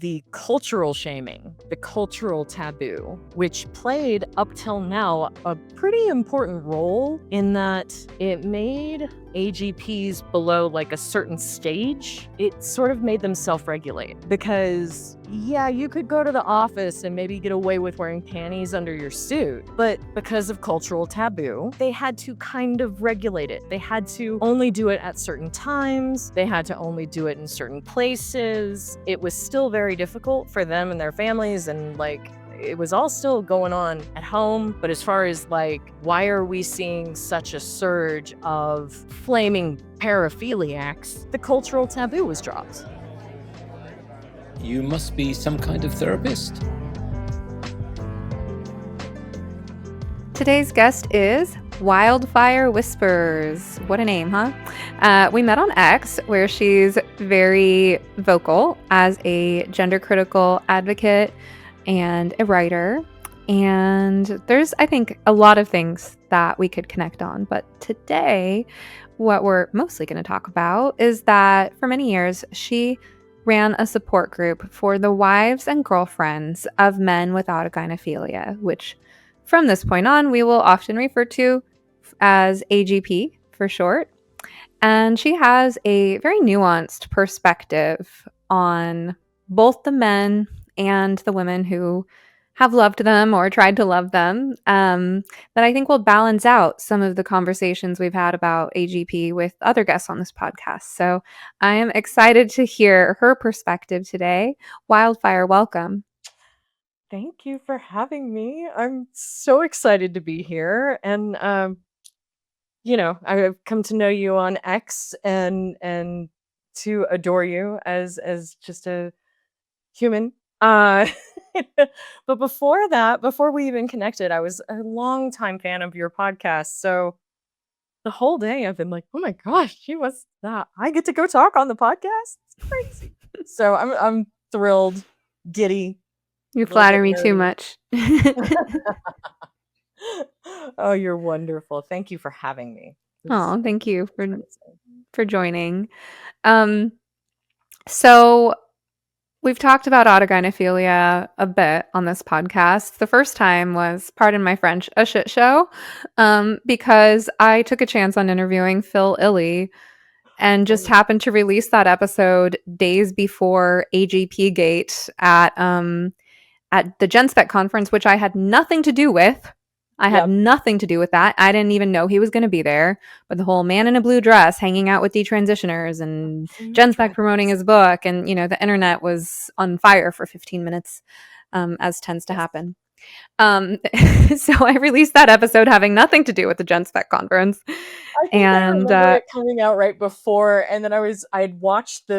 the cultural shaming, the cultural taboo, which played up till now a pretty important role in that it made AGPs below like a certain stage, it sort of made them self-regulate because yeah, you could go to the office and maybe get away with wearing panties under your suit, but because of cultural taboo, they had to kind of regulate it. They had to only do it at certain times. They had to only do it in certain places. It was still very difficult for them and their families, and like it was all still going on at home. But as far as like, why are we seeing such a surge of flaming paraphiliacs? The cultural taboo was dropped. You must be some kind of therapist. Today's guest is Wildfire Whispers. What a name, huh? We met on X, where she's very vocal as a gender critical advocate and a writer. And there's, I think, a lot of things that we could connect on. But today, what we're mostly going to talk about is that for many years, she ran a support group for the wives and girlfriends of men with autogynephilia, which from this point on, we will often refer to as AGP for short. And she has a very nuanced perspective on both the men and the women who have loved them or tried to love them, that I think will balance out some of the conversations we've had about AGP with other guests on this podcast. So I am excited to hear her perspective today. Wildfire, welcome. Thank you for having me. I'm so excited to be here. And I've come to know you on X and to adore you as just a human. But before that, before we even connected, I was a longtime fan of your podcast. So the whole day I've been like, oh my gosh, I get to go talk on the podcast. It's crazy. So I'm thrilled, giddy. You flatter me too much. Oh, you're wonderful. Thank you for having me. Oh, thank you for joining. So we've talked about autogynephilia a bit on this podcast. The first time was, pardon my French, a shit show, because I took a chance on interviewing Phil Illy and just happened to release that episode days before AGP Gate at the GenSpec conference, which I had nothing to do with. I had nothing to do with that. I didn't even know he was going to be there. But the whole man in a blue dress hanging out with detransitioners and GenSpec promoting his book, and the internet was on fire for 15 minutes, as tends to happen. So I released that episode having nothing to do with the GenSpec conference. I remember it coming out right before, and then I'd watched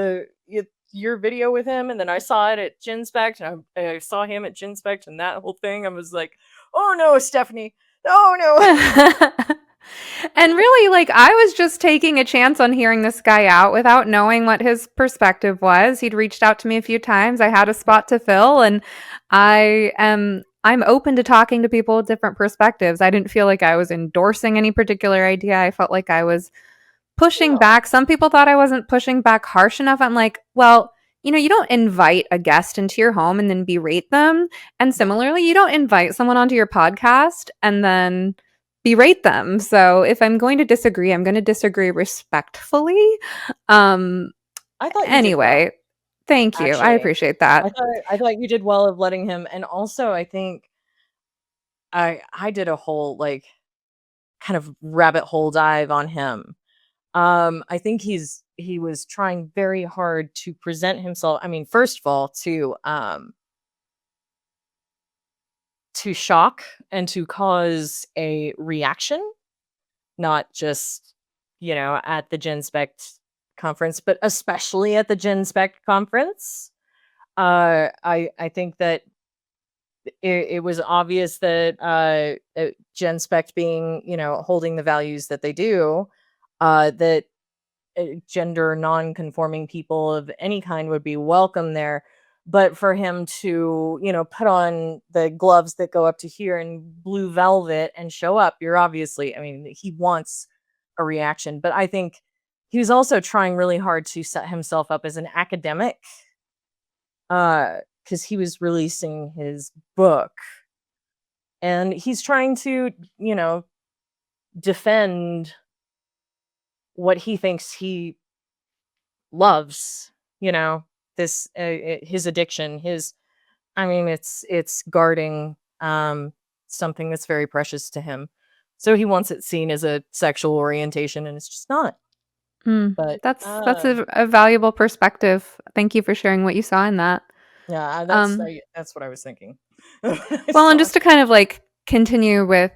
your video with him, and then I saw it at GenSpec, and I saw him at GenSpec, and that whole thing, I was like, oh no, Stephanie, oh no. And really, like, I was just taking a chance on hearing this guy out without knowing what his perspective was. He'd reached out to me a few times. I had a spot to fill, and I'm open to talking to people with different perspectives. I didn't feel like I was endorsing any particular idea. I felt like I was pushing back. Some people thought I wasn't pushing back harsh enough. I'm like, well, you don't invite a guest into your home and then berate them. And similarly, you don't invite someone onto your podcast and then berate them. So if I'm going to disagree, I'm going to disagree respectfully. I thought anyway, thank you. Actually, I appreciate that. I thought you did well of letting him. And also, I think I did a whole like kind of rabbit hole dive on him. I think he was trying very hard to present himself. I mean, first of all, to shock and to cause a reaction, not just, at the GenSpec conference, but especially at the GenSpec conference. I think that it was obvious that GenSpec being, holding the values that they do, that gender non-conforming people of any kind would be welcome there. But for him to, put on the gloves that go up to here and blue velvet and show up, he wants a reaction. But I think he was also trying really hard to set himself up as an academic because he was releasing his book, and he's trying to, defend what he thinks he loves, you know, this his addiction, his I mean, it's guarding something that's very precious to him. So he wants it seen as a sexual orientation, and it's just not. Mm, But that's a valuable perspective. Thank you for sharing what you saw in that. yeah, Um, that's what I was thinking. I well, and saw. just to kind of like continue with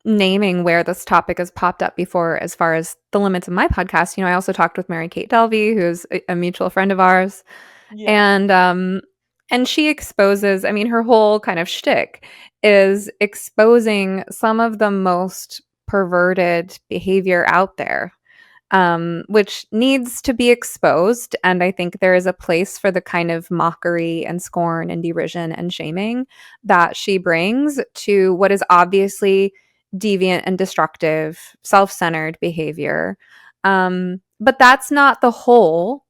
naming where this topic has popped up before, as far as the limits of my podcast, I also talked with Mary Kate Delvey, who's a mutual friend of ours, Yeah. and she exposes. I mean, her whole kind of shtick is exposing some of the most perverted behavior out there, which needs to be exposed. And I think there is a place for the kind of mockery and scorn and derision and shaming that she brings to what is obviously deviant and destructive, self centered behavior. But that's not the whole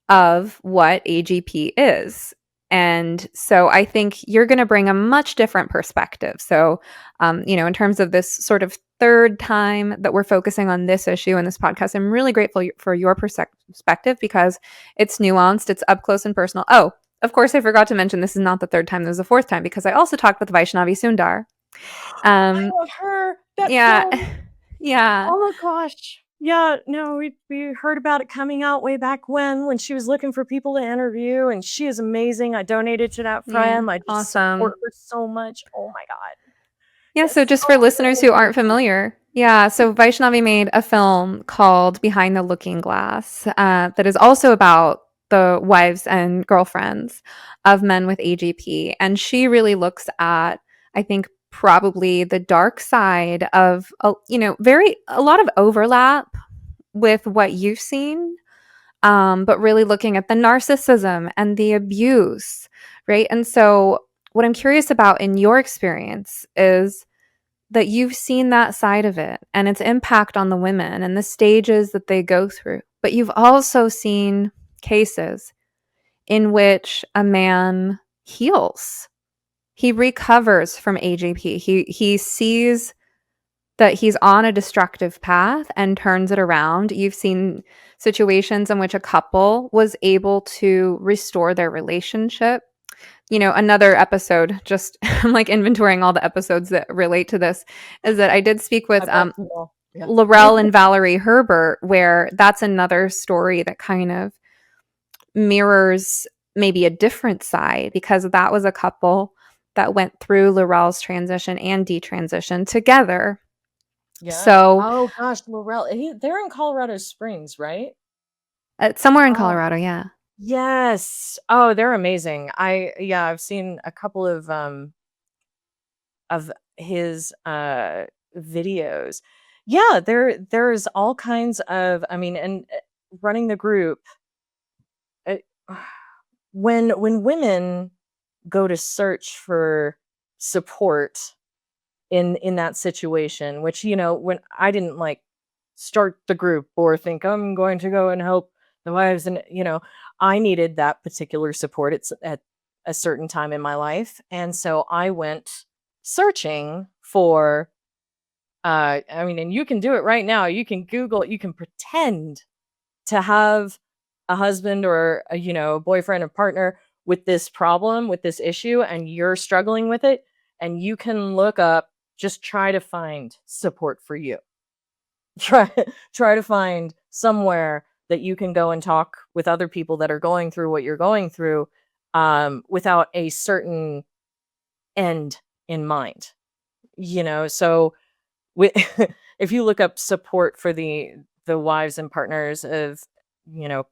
of what AGP is. And so I think you're going to bring a much different perspective. So, in terms of this sort of third time that we're focusing on this issue in this podcast, I'm really grateful for your perspective because it's nuanced, it's up close and personal. Oh, of course, I forgot to mention this is not the third time, this is the fourth time because I also talked with Vaishnavi Sundar. I Um, love her. That yeah, film. yeah, Oh my gosh. Yeah, no, we heard about it coming out way back when she was looking for people to interview, and she is amazing. I donated to that yeah, friend. I just support awesome. her so much. Oh my god. Yeah, so Yes. just for Oh, listeners who aren't familiar, yeah, so Vaishnavi made a film called Behind the Looking Glass that is also about the wives and girlfriends of men with AGP. And she really looks at, I think, probably the dark side of, a lot of overlap with what you've seen, but really looking at the narcissism and the abuse, right? And so, what I'm curious about in your experience is that you've seen that side of it and its impact on the women and the stages that they go through. But you've also seen cases in which a man heals. He recovers from AGP. He sees that he's on a destructive path and turns it around. You've seen situations in which a couple was able to restore their relationship. Another episode, just I'm like inventorying all the episodes that relate to this, is that I did speak I with bet you will. Yeah. Laurel and Valerie Herbert, where that's another story that kind of mirrors maybe a different side because that was a couple that went through Laurel's transition and detransition together. Yeah. So Oh gosh, Laurel. They're in Colorado Springs, right? somewhere in Oh, Colorado, yeah. yes. Oh, they're amazing. I've seen a couple of his videos. Yeah, there's all kinds of, I mean, and running the group, uh, when women go to search for support in that situation, which, when I didn't like start the group or think I'm going to go and help the wives, and I needed that particular support at a certain time in my life, and so I went searching for, I mean, and you can do it right now. You can Google, you can pretend to have a husband or a, boyfriend or partner with this problem, with this issue, and you're struggling with it, and you can look up, just try to find support for you. Try try to find somewhere that you can go and talk with other people that are going through what you're going through, without a certain end in mind. So we, if you look up support for the wives and partners of,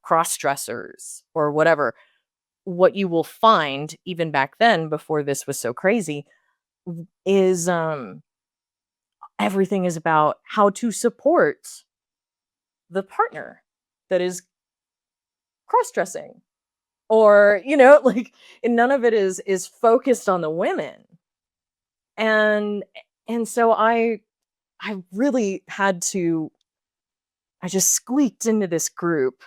cross dressers or whatever, what you will find even back then, before this was so crazy, is everything is about how to support the partner that is cross dressing, or like, and none of it is focused on the women. And so I really had to, I just squeaked into this group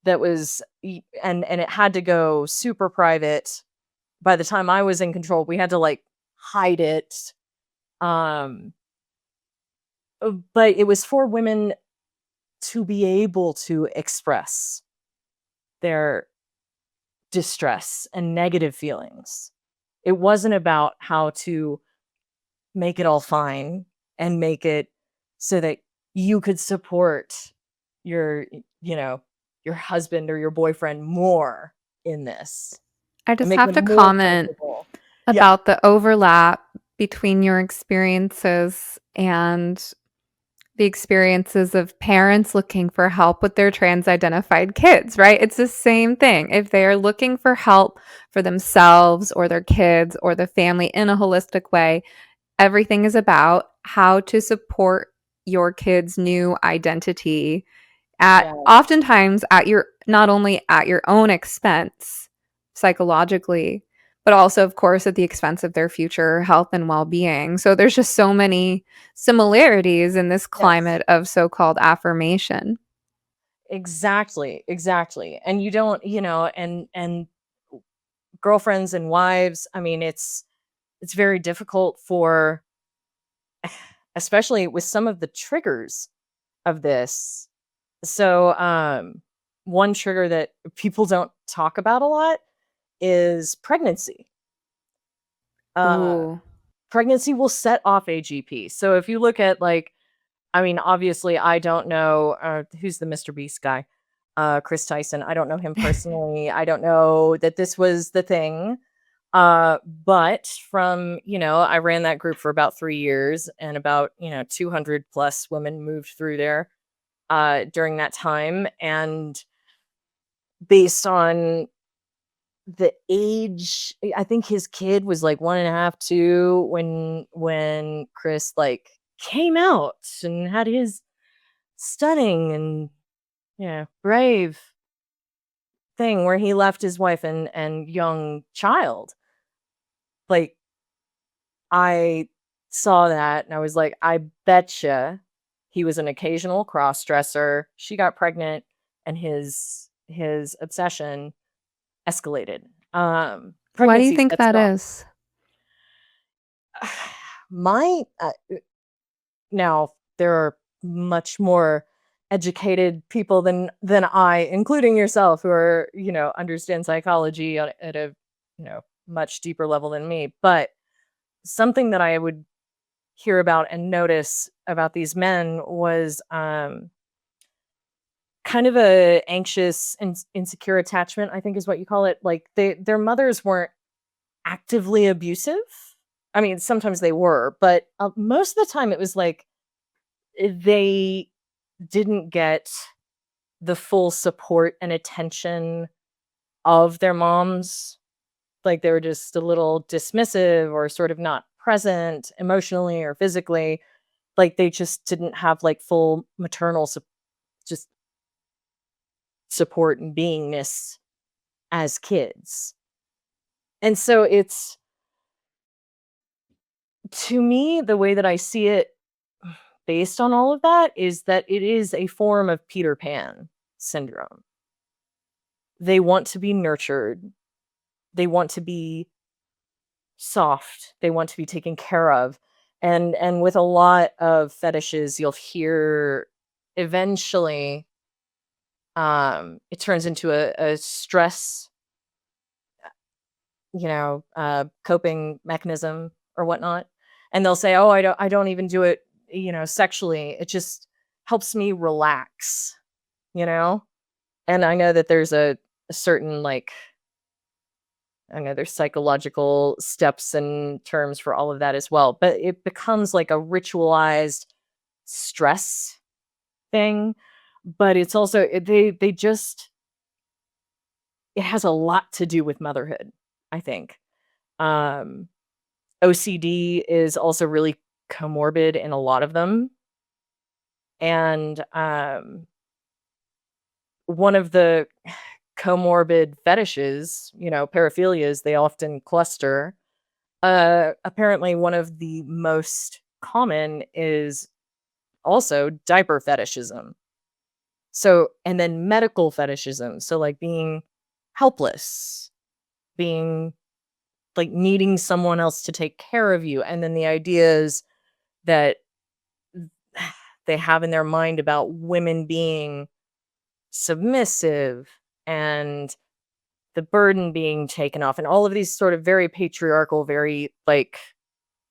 that was and it had to go super private. By the time I was in control, we had to like hide it. Um but it was for women to be able to express their distress and negative feelings. It wasn't about how to make it all fine and make it so that you could support your, you know, your husband or your boyfriend more in this I and just make have to them more comment comfortable. Yeah. about the overlap between your experiences and the experiences of parents looking for help with their trans identified kids, right? It's the same thing. If they are looking for help for themselves or their kids or the family in a holistic way, everything is about how to support your kid's new identity at Yeah. oftentimes at your not only at your own expense psychologically, but also of course at the expense of their future health and well-being. So there's just so many similarities in this Yes. climate of so-called affirmation. Exactly. Exactly. And you don't, and girlfriends and wives, I mean, it's very difficult for especially with some of the triggers of this. So, one trigger that people don't talk about a lot is pregnancy. Uh, Ooh. Pregnancy will set off AGP. So if you look at like, I mean, obviously, I don't know who's the Mr. Beast guy, Chris Tyson. I don't know him personally. I don't know that this was the thing. But from, I ran that group for about 3 years and about, 200 plus women moved through there during that time. And based on the age, I think his kid was like 1.5, 2 when Chris like came out and had his stunning and brave thing where he left his wife and young child. Like I saw that and I was like, I betcha he was an occasional cross dresser. She got pregnant and his obsession escalated. Why do you Pregnancy think sets that it off. is? My Now there are much more educated people than I, including yourself, who are understand psychology at a much deeper level than me. But something that I would hear about and notice about these men was kind of a anxious and insecure attachment, I think is what you call it. Like their mothers weren't actively abusive. I mean, sometimes they were, but most of the time it was like they didn't get the full support and attention of their moms. Like they were just a little dismissive or sort of not present emotionally or physically. Like they just didn't have like full maternal just support and beingness as kids. And so it's, to me, the way that I see it based on all of that is that it is a form of Peter Pan syndrome. They want to be nurtured. They want to be soft. They want to be taken care of. And with a lot of fetishes, you'll hear eventually it turns into a stress, coping mechanism or whatnot. And they'll say, "Oh, I don't even do it, sexually. It just helps me relax," you know? And I know that there's a certain like I know there's psychological steps and terms for all of that as well, but it becomes like a ritualized stress thing. But it's also they just it has a lot to do with motherhood, I think. Um, OCD is also really comorbid in a lot of them. And one of the comorbid fetishes, paraphilias, they often cluster. Apparently, one of the most common is also diaper fetishism. So, and then medical fetishism. So, like being helpless, being like needing someone else to take care of you. And then the ideas that they have in their mind about women being submissive and the burden being taken off, and all of these sort of very patriarchal, very like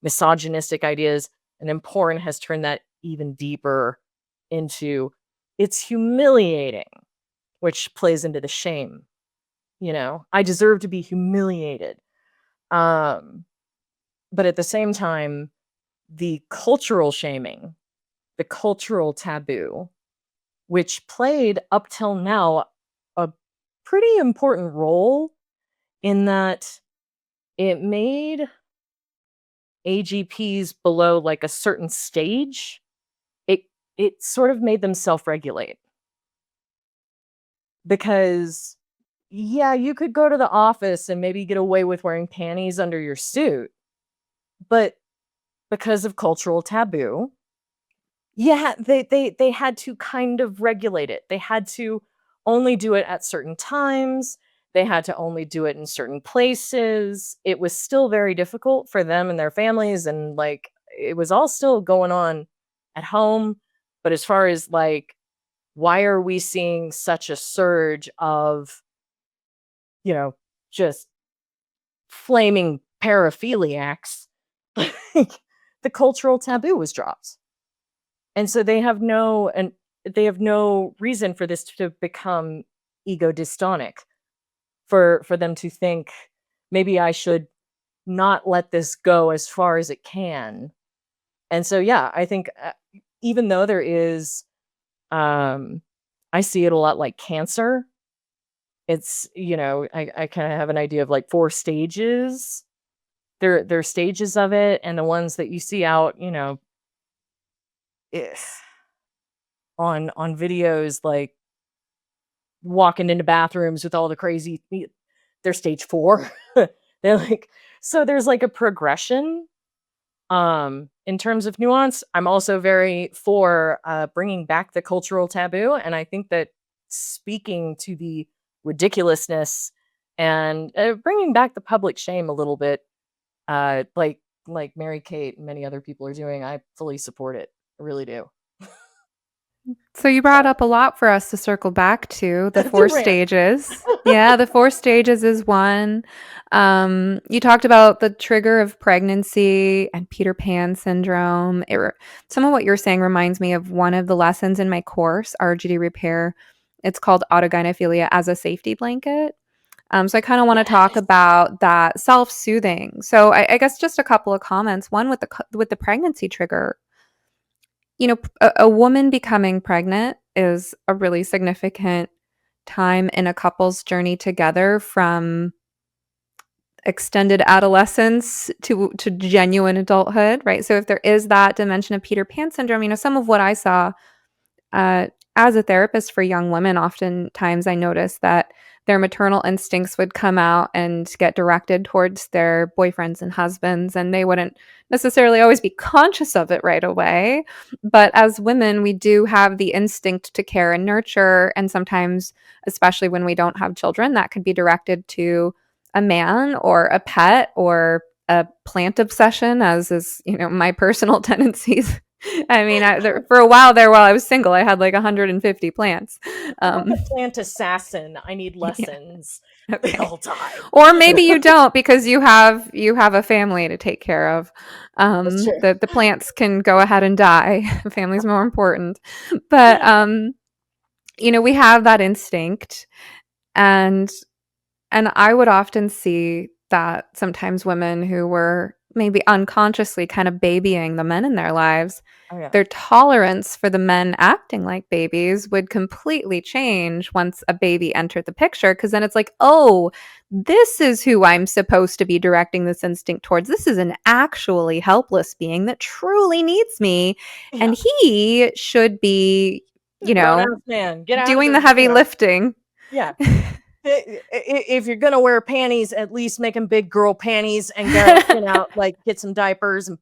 misogynistic ideas. And then porn has turned that even deeper into it's humiliating, which plays into the shame. I deserve to be humiliated. Um, but at the same time, the cultural shaming, the cultural taboo, which played up till now a pretty important role in that it made AGPs below like a certain stage, it it sort of made them self-regulate. Because yeah, you could go to the office and maybe get away with wearing panties under your suit, but because of cultural taboo, yeah, they had to kind of regulate it. They had to only do it at certain times. They had to only do it in certain places. It was still very difficult for them and their families, and like it was all still going on at home. But as far as like, why are we seeing such a surge of, you know, just flaming paraphiliacs? Like, the cultural taboo was dropped. And so they have no reason for this to become ego dystonic, for them to think maybe I should not let this go as far as it can. And so yeah, I think even though there is I see it a lot like cancer. It's, I kind of have an idea of like four stages. There are stages of it, and the ones that you see out, eh, on videos like walking into bathrooms with all the crazy they're stage 4. They're like, so there's like a progression. In terms of nuance, I'm also very for bringing back the cultural taboo, and I think that speaking to the ridiculousness and bringing back the public shame a little bit, like Mary Kate and many other people are doing, I fully support it. I really do. So you brought up a lot for us to circle back to the The 4 rant. stages. Yeah, the 4 stages is one. You talked about the trigger of pregnancy and Peter Pan syndrome. Some of what you're saying reminds me of one of the lessons in my course, RGD Repair. It's called Autogynephilias as a safety blanket. So I kind of want to talk Yes. about that self-soothing. So I guess just a couple of comments. One with the pregnancy trigger. A woman becoming pregnant is a really significant time in a couple's journey together, from extended adolescence to genuine adulthood, right? So if there is that dimension of Peter Pan syndrome, some of what I saw as a therapist for young women, oftentimes I noticed that their maternal instincts would come out and get directed towards their boyfriends and husbands, and they wouldn't necessarily always be conscious of it right away. But as women, we do have the instinct to care and nurture, and sometimes, especially when we don't have children, that could be directed to a man or a pet or a plant obsession, as is, my personal tendencies. I mean, for a while there, while I was single, I had like 150 plants. I'm like a plant assassin. I need Yeah. lessons. Okay. They all die. Or maybe you don't, because you have a family to take care of. That's true. The plants can go ahead and die. Family's more important. But we have that instinct, and I would often see that sometimes women who were maybe unconsciously kind of babying the men in their lives, Oh yeah. their tolerance for the men acting like babies would completely change once a baby entered the picture, because then it's like, oh, this is who I'm supposed to be directing this instinct towards. This is an actually helpless being that truly needs me, Yeah. and he should be, Grown ass man. Get out of doing the, the heavy lifting. yeah. If you're gonna wear panties, at least make them big girl panties and get out, like get some diapers and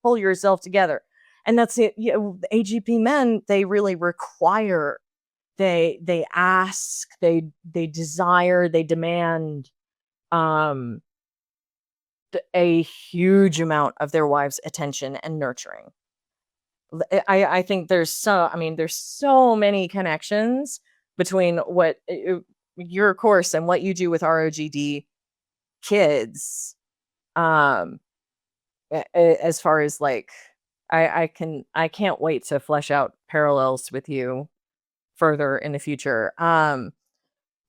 pull yourself together. And that's it. The AGP men, they really require they ask, they desire, they demand um a huge amount of their wives' attention and nurturing. I think there's so many connections between what your course and what you do with ROGD kids, um as far as like I can't wait to flesh out parallels with you further in the future. But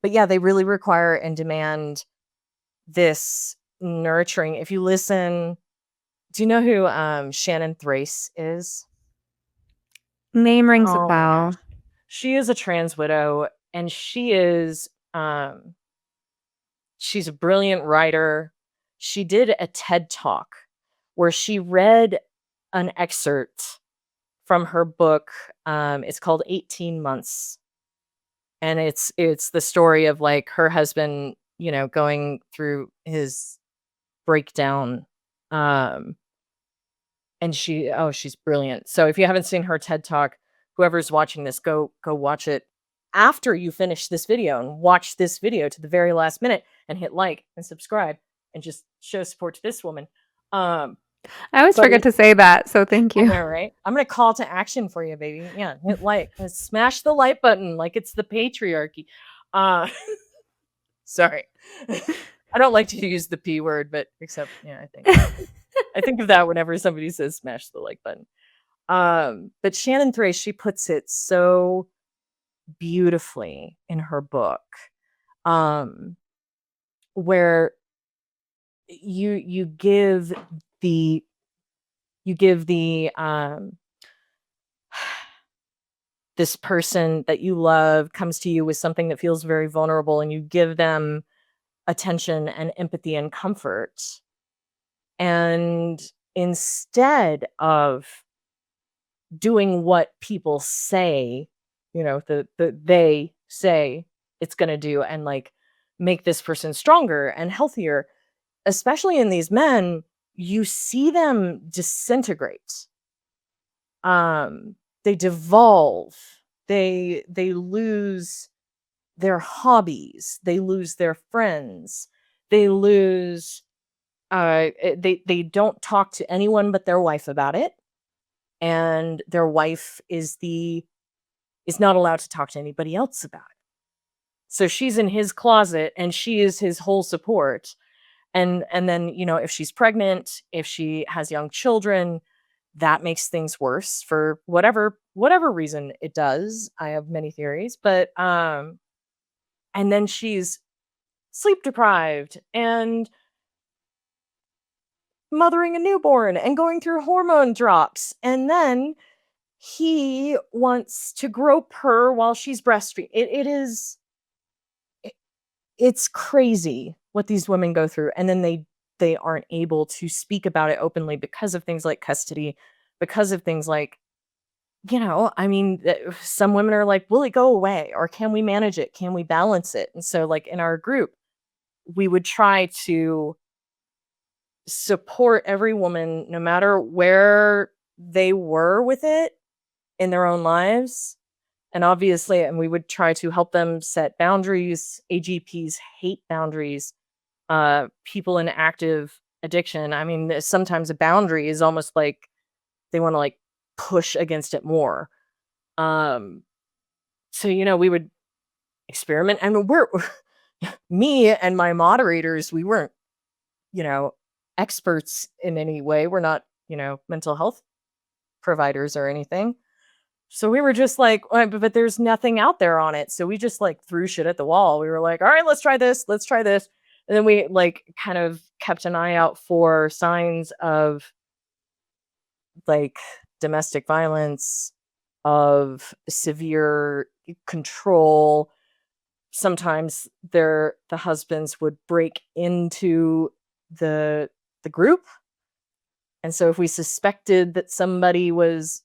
yeah, they really require and demand this nurturing. If you listen, do you know who Shannon Thrace is? Name rings a Oh my bell. gosh. She is a trans widow, and she's a brilliant writer. She did a TED talk where she read an excerpt from her book. It's called 18 Months. And it's the story of like her husband, going through his breakdown. Um, and she's brilliant. So if you haven't seen her TED talk, whoever's watching this, go watch it after you finish this video, and watch this video to the very last minute and hit like and subscribe and just show support to this woman. Um, I always but forget to say that, so thank I you. know, right? I'm gonna call to action for you, baby. Yeah, hit like, smash the like button like it's the patriarchy. Uh, sorry, I don't like to use the P word, but except I think of that whenever somebody says smash the like button. But Shannon Thrace, she puts it so beautifully in her book, um, where you give the this person that you love comes to you with something that feels very vulnerable, and you give them attention and empathy and comfort. And instead of doing what people say, they say it's going to do, and like make this person stronger and healthier, especially in these men, you see them disintegrate. They devolve. They lose their hobbies, they lose their friends, they lose they don't talk to anyone but their wife about it, and their wife is not allowed to talk to anybody else about it. So she's in his closet and she is his whole support. And then, if she's pregnant, if she has young children, that makes things worse for whatever reason it does. I have many theories, but and then she's sleep deprived and mothering a newborn and going through hormone drops, and then he wants to grope her while she's breastfeeding. It's crazy what these women go through, and then they aren't able to speak about it openly because of things like custody, because of things like, some women are like, will it go away, or can we manage it, can we balance it? And so like in our group, we would try to support every woman no matter where they were with it in their own lives. And obviously, and we would try to help them set boundaries. AGPs hate boundaries. People in active addiction, sometimes a boundary is almost like they want to like push against it more. So we would experiment. We're me and my moderators, we weren't, you know, experts in any way. We're not, mental health providers or anything. So we were just like, but there's nothing out there on it. So we just like threw shit at the wall. We were like, all right, let's try this. Let's try this. And then we like kind of kept an eye out for signs of like domestic violence, of severe control. Sometimes the husbands would break into the group. And so if we suspected that somebody was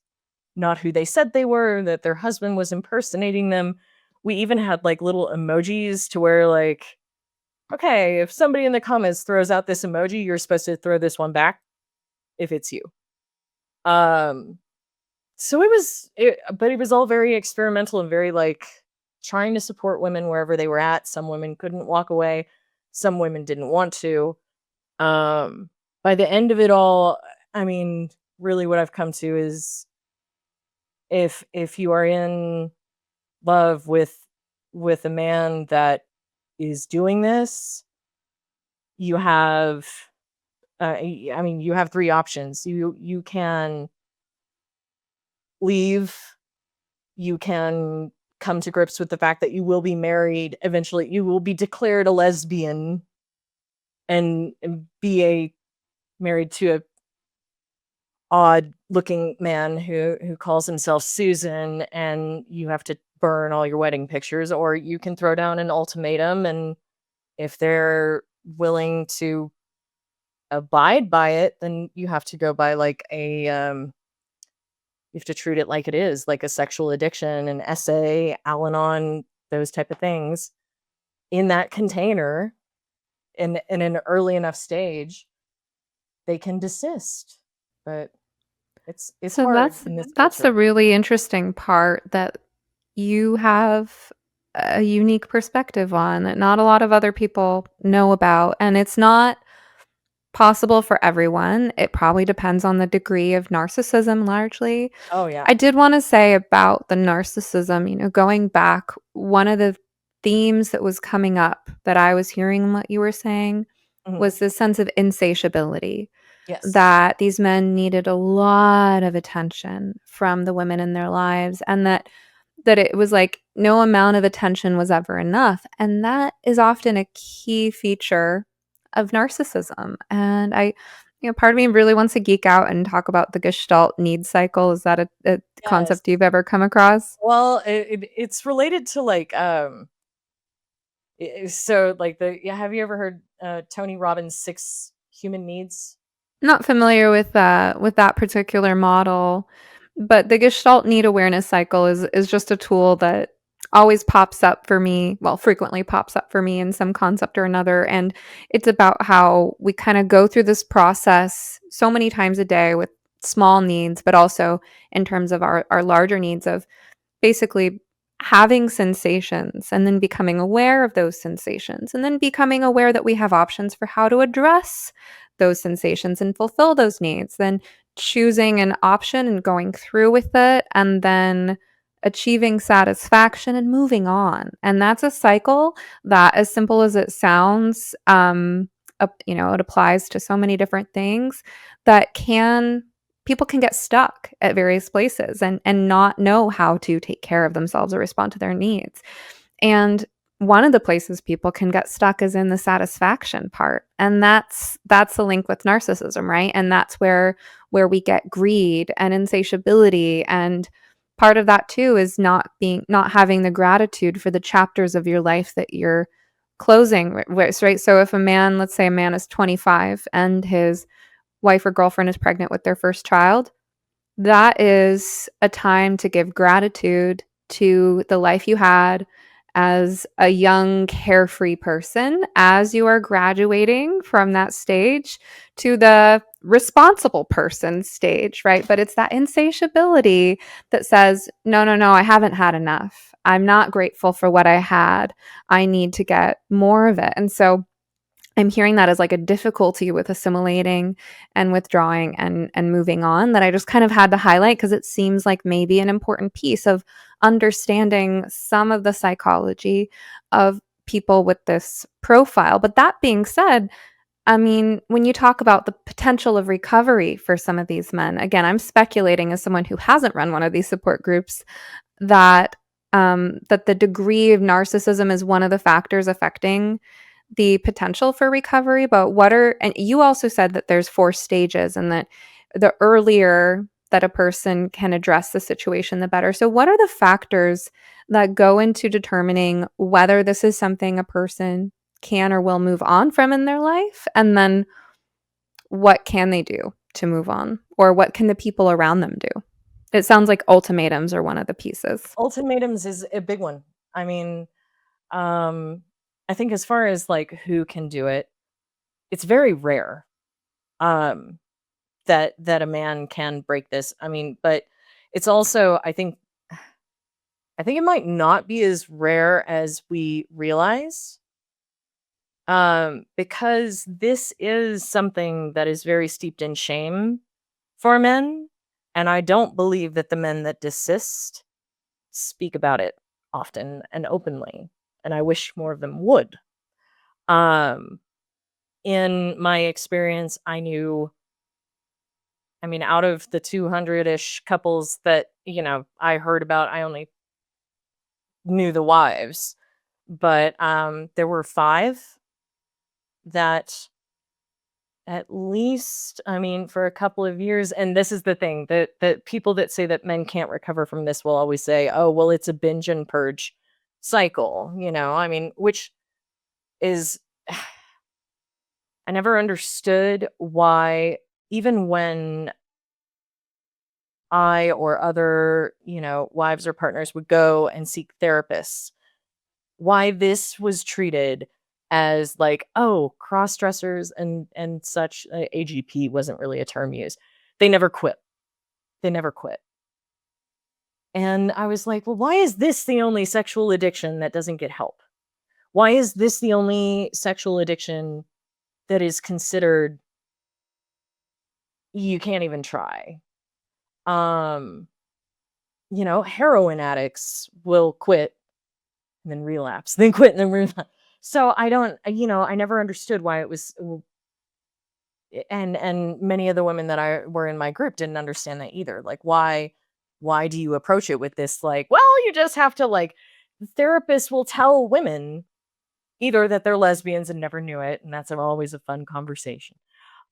not who they said they were, that their husband was impersonating them, we even had like little emojis to where like, okay, if somebody in the comments throws out this emoji, you're supposed to throw this one back if it's you. So but it was all very experimental and very like trying to support women wherever they were at. Some women couldn't walk away, some women didn't want to. By the end of it all, I mean, really what I've come to is if you are in love with a man that is doing this, you have I mean, you have three options. You can leave, you can come to grips with the fact that you will be married eventually, you will be declared a lesbian and be a married to a odd looking man who calls himself Susan, and you have to burn all your wedding pictures, or you can throw down an ultimatum, and if they're willing to abide by it, then you have to go by like a you have to treat it like it is, like a sexual addiction, an essay, Al-Anon, those type of things in that container in an early enough stage, they can desist. But it's So hard that's in this that's the culture. really interesting part that you have a unique perspective on that not a lot of other people know about, and it's not possible for everyone. It probably depends on the degree of narcissism largely. Oh yeah. I did want to say about the narcissism, going back, one of the themes that was coming up that I was hearing in what you were saying Mhm. was this sense of insatiability, Yes. that these men needed a lot of attention from the women in their lives, and that it was like no amount of attention was ever enough. And that is often a key feature of narcissism. And part of me really wants to geek out and talk about the Gestalt need cycle. Is that a Yes. concept you've ever come across? Well, it's related to like so like the yeah, have you ever heard Tony Robbins' 6 human needs? Not familiar with that particular model, but the Gestalt need awareness cycle is just a tool that always pops up for me, well, frequently pops up for me in some concept or another, and it's about how we kind of go through this process so many times a day with small needs, but also in terms of our larger needs of basically having sensations and then becoming aware of those sensations and then becoming aware that we have options for how to address those sensations and fulfill those needs, then choosing an option and going through with it, and then achieving satisfaction and moving on. And that's a cycle that, as simple as it sounds, it applies to so many different things that can people can get stuck at various places and not know how to take care of themselves or respond to their needs. And one of the places people can get stuck is in the satisfaction part. And that's the link with narcissism, right? And that's where we get greed and insatiability, and part of that too is not having the gratitude for the chapters of your life that you're closing with, right? So if a man, let's say a man is 25 and his wife or girlfriend is pregnant with their first child, that is a time to give gratitude to the life you had as a young, carefree person as you are graduating from that stage to the responsible person stage, right? But it's that insatiability that says, no, no, no, I haven't had enough. I'm not grateful for what I had. I need to get more of it. And so I'm hearing that as like a difficulty with assimilating and withdrawing and moving on that I just kind of had to highlight because it seems like maybe an important piece of understanding some of the psychology of people with this profile. But that being said, I mean, when you talk about the potential of recovery for some of these men, again, I'm speculating as someone who hasn't run one of these support groups that that the degree of narcissism is one of the factors affecting the potential for recovery. But and you also said that there's 4 stages and that the earlier that a person can address the situation, the better. So what are the factors that go into determining whether this is something a person can or will move on from in their life? And then what can they do to move on? Or what can the people around them do? It sounds like ultimatums are one of the pieces. Ultimatums is a big one. I mean, um, I think as far as like who can do it, it's very rare um, that a man can break this. I mean, but it's also I think it might not be as rare as we realize, because this is something that is very steeped in shame for men. And I don't believe that the men that desist speak about it often and openly. And I wish more of them would. Um, in my experience, out of the 200-ish couples that, I heard about, I only knew the wives, but there were 5 that at least, for a couple of years, and this is the thing that people that say that men can't recover from this will always say, "Oh, well, it's a binge and purge cycle," which is I never understood why, even when I or other, wives or partners would go and seek therapists, why this was treated as like, oh, cross dressers and such. AGP wasn't really a term used. They never quit. They never quit. And I was like, well, why is this the only sexual addiction that doesn't get help? Why is this the only sexual addiction that is considered you can't even try? Heroin addicts will quit and then relapse, then quit and then relapse. So I don't, I never understood why it was, and many of the women that I were in my group didn't understand that either. Like, why do you approach it with this? Like, well, you just have to therapists will tell women either that they're lesbians and never knew it, and that's always a fun conversation,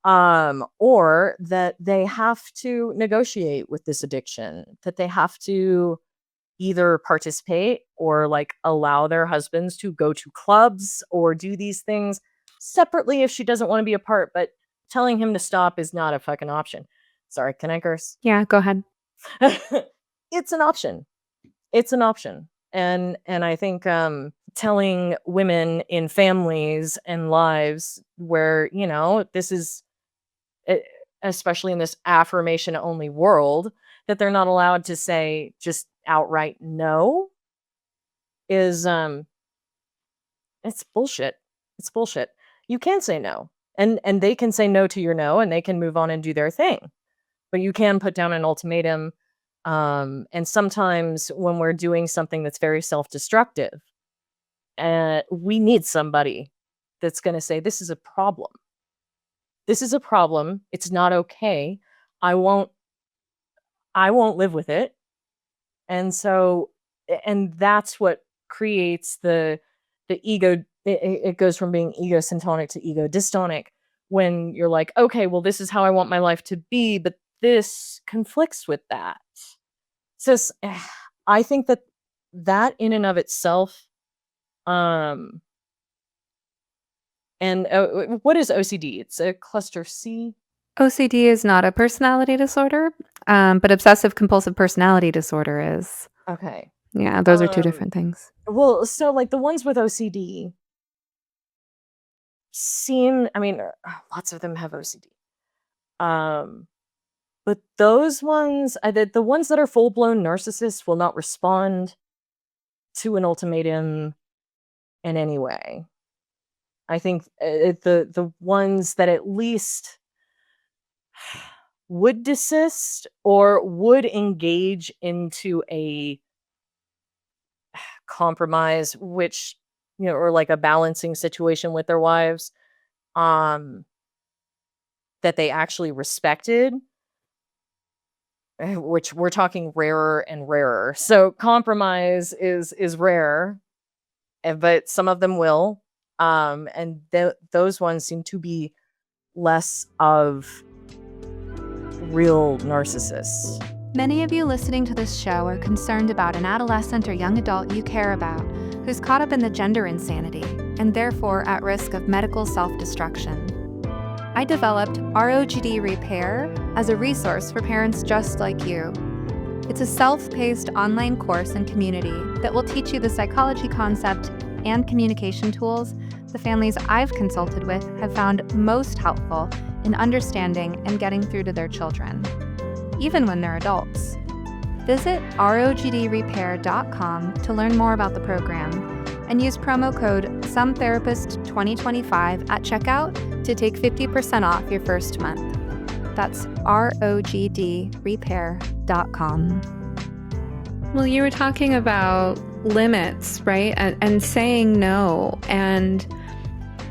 or that they have to negotiate with this addiction, that they have to either participate or allow their husbands to go to clubs or do these things separately if she doesn't want to be a part, but telling him to stop is not a fucking option. Sorry, can I curse? Yeah, go ahead. It's an option. It's an option. And I think telling women in families and lives where, this is, especially in this affirmation only world, that they're not allowed to say just outright no is it's bullshit. It's bullshit. You can say no. And they can say no to your no, and they can move on and do their thing. But you can put down an ultimatum. And sometimes when we're doing something that's very self-destructive, we need somebody that's going to say, this is a problem. This is a problem. It's not okay. I won't live with it. And so, and that's what creates the ego. It goes from being ego syntonic to ego dystonic, when you're like, okay, well, this is how I want my life to be, but this conflicts with that. So I think that in and of itself, and what is OCD? It's a cluster C. OCD is not a personality disorder, but obsessive compulsive personality disorder is. Okay. Yeah, those are 2 different things. Well, so the ones with OCD seem, lots of them have OCD. But those ones, the ones that are full-blown narcissists will not respond to an ultimatum in any way. I think the ones that at least would desist or would engage into a compromise, which, or a balancing situation with their wives, that they actually respected, which we're talking rarer and rarer. So compromise is rare, but some of them will. And those ones seem to be less of real narcissists. Many of you listening to this show are concerned about an adolescent or young adult you care about who's caught up in the gender insanity and therefore at risk of medical self-destruction. I developed ROGD Repair as a resource for parents just like you. It's a self-paced online course and community that will teach you the psychology concept and communication tools the families I've consulted with have found most helpful in understanding and getting through to their children, even when they're adults. Visit rogdrepair.com to learn more about the program and use promo code SOMETherapist2025 at checkout to take 50% off your first month. That's rogdrepair.com. Well, you were talking about limits, right? And saying no. And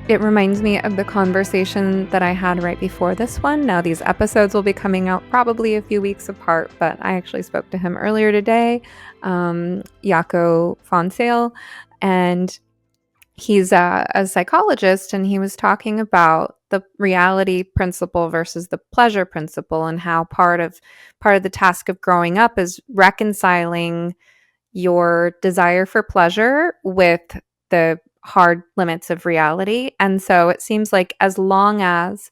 it reminds me of the conversation that I had right before this one. Now, these episodes will be coming out probably a few weeks apart, but I actually spoke to him earlier today, Jaco Fonsale, and he's a psychologist, and he was talking about the reality principle versus the pleasure principle, and how part of the task of growing up is reconciling your desire for pleasure with the hard limits of reality. And so it seems like as long as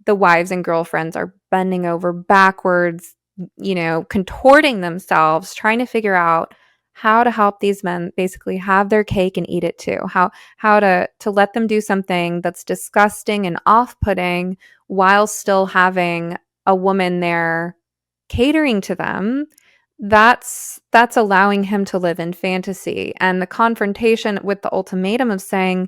the wives and girlfriends are bending over backwards, contorting themselves, trying to figure out how to help these men basically have their cake and eat it too. How to let them do something that's disgusting and off-putting while still having a woman there catering to them. That's allowing him to live in fantasy. And the confrontation with the ultimatum of saying,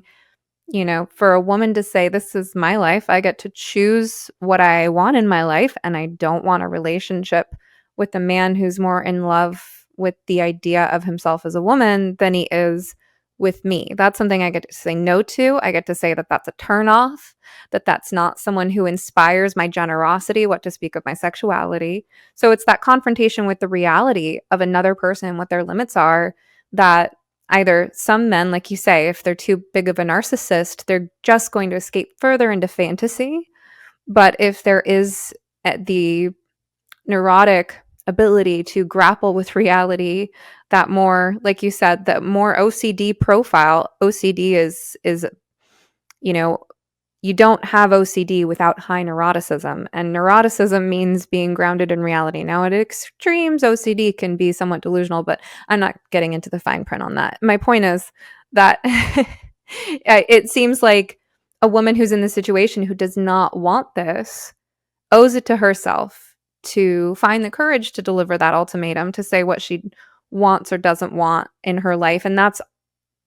for a woman to say, this is my life, I get to choose what I want in my life, and I don't want a relationship with a man who's more in love with the idea of himself as a woman than he is with me. That's something I get to say no to. I get to say that that's a turnoff, that's not someone who inspires my generosity, what to speak of my sexuality. So it's that confrontation with the reality of another person and what their limits are, that either some men, like you say, if they're too big of a narcissist, they're just going to escape further into fantasy. But if there is the neurotic ability to grapple with reality, that more, like you said, that more OCD profile. OCD is you don't have OCD without high neuroticism, and neuroticism means being grounded in reality. Now, at extremes, OCD can be somewhat delusional, but I'm not getting into the fine print on that. My point is that it seems like a woman who's in this situation who does not want this owes it to herself to find the courage to deliver that ultimatum, to say what she wants or doesn't want in her life. And that's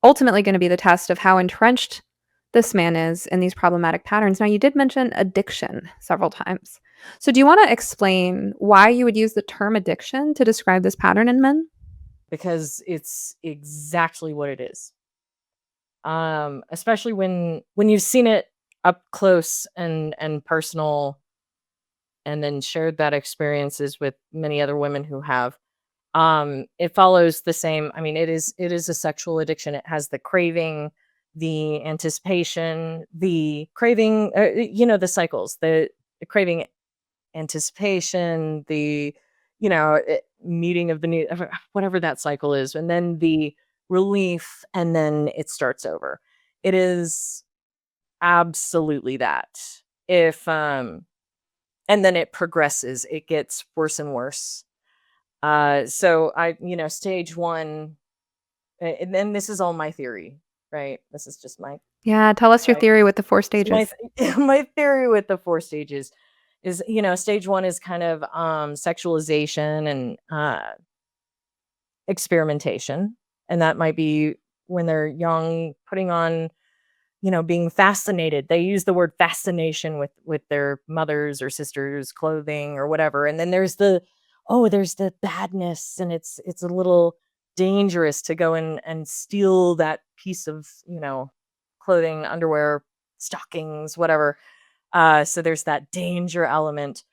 ultimately going to be the test of how entrenched this man is in these problematic patterns. Now, you did mention addiction several times. So do you want to explain why you would use the term addiction to describe this pattern in men? Because it's exactly what it is. Especially when you've seen it up close and personal, and then shared that experiences with many other women who have. It follows the same. I mean, it is a sexual addiction. It has the craving, the anticipation, the craving, the cycles, the craving, anticipation, the, meeting of the need, whatever that cycle is, and then the relief, and then it starts over. It is absolutely that. And then it progresses, it gets worse and worse. So stage one, and then this is all my theory, right? This is just my Yeah, tell us your Right. theory with the 4 So stages. my theory with the 4 stages is, stage 1 is kind of sexualization and experimentation, and that might be when they're young, putting on, being fascinated. They use the word fascination with their mothers or sisters' clothing or whatever. And then there's the badness, and it's a little dangerous to go in and steal that piece of, clothing, underwear, stockings, whatever. So there's that danger element.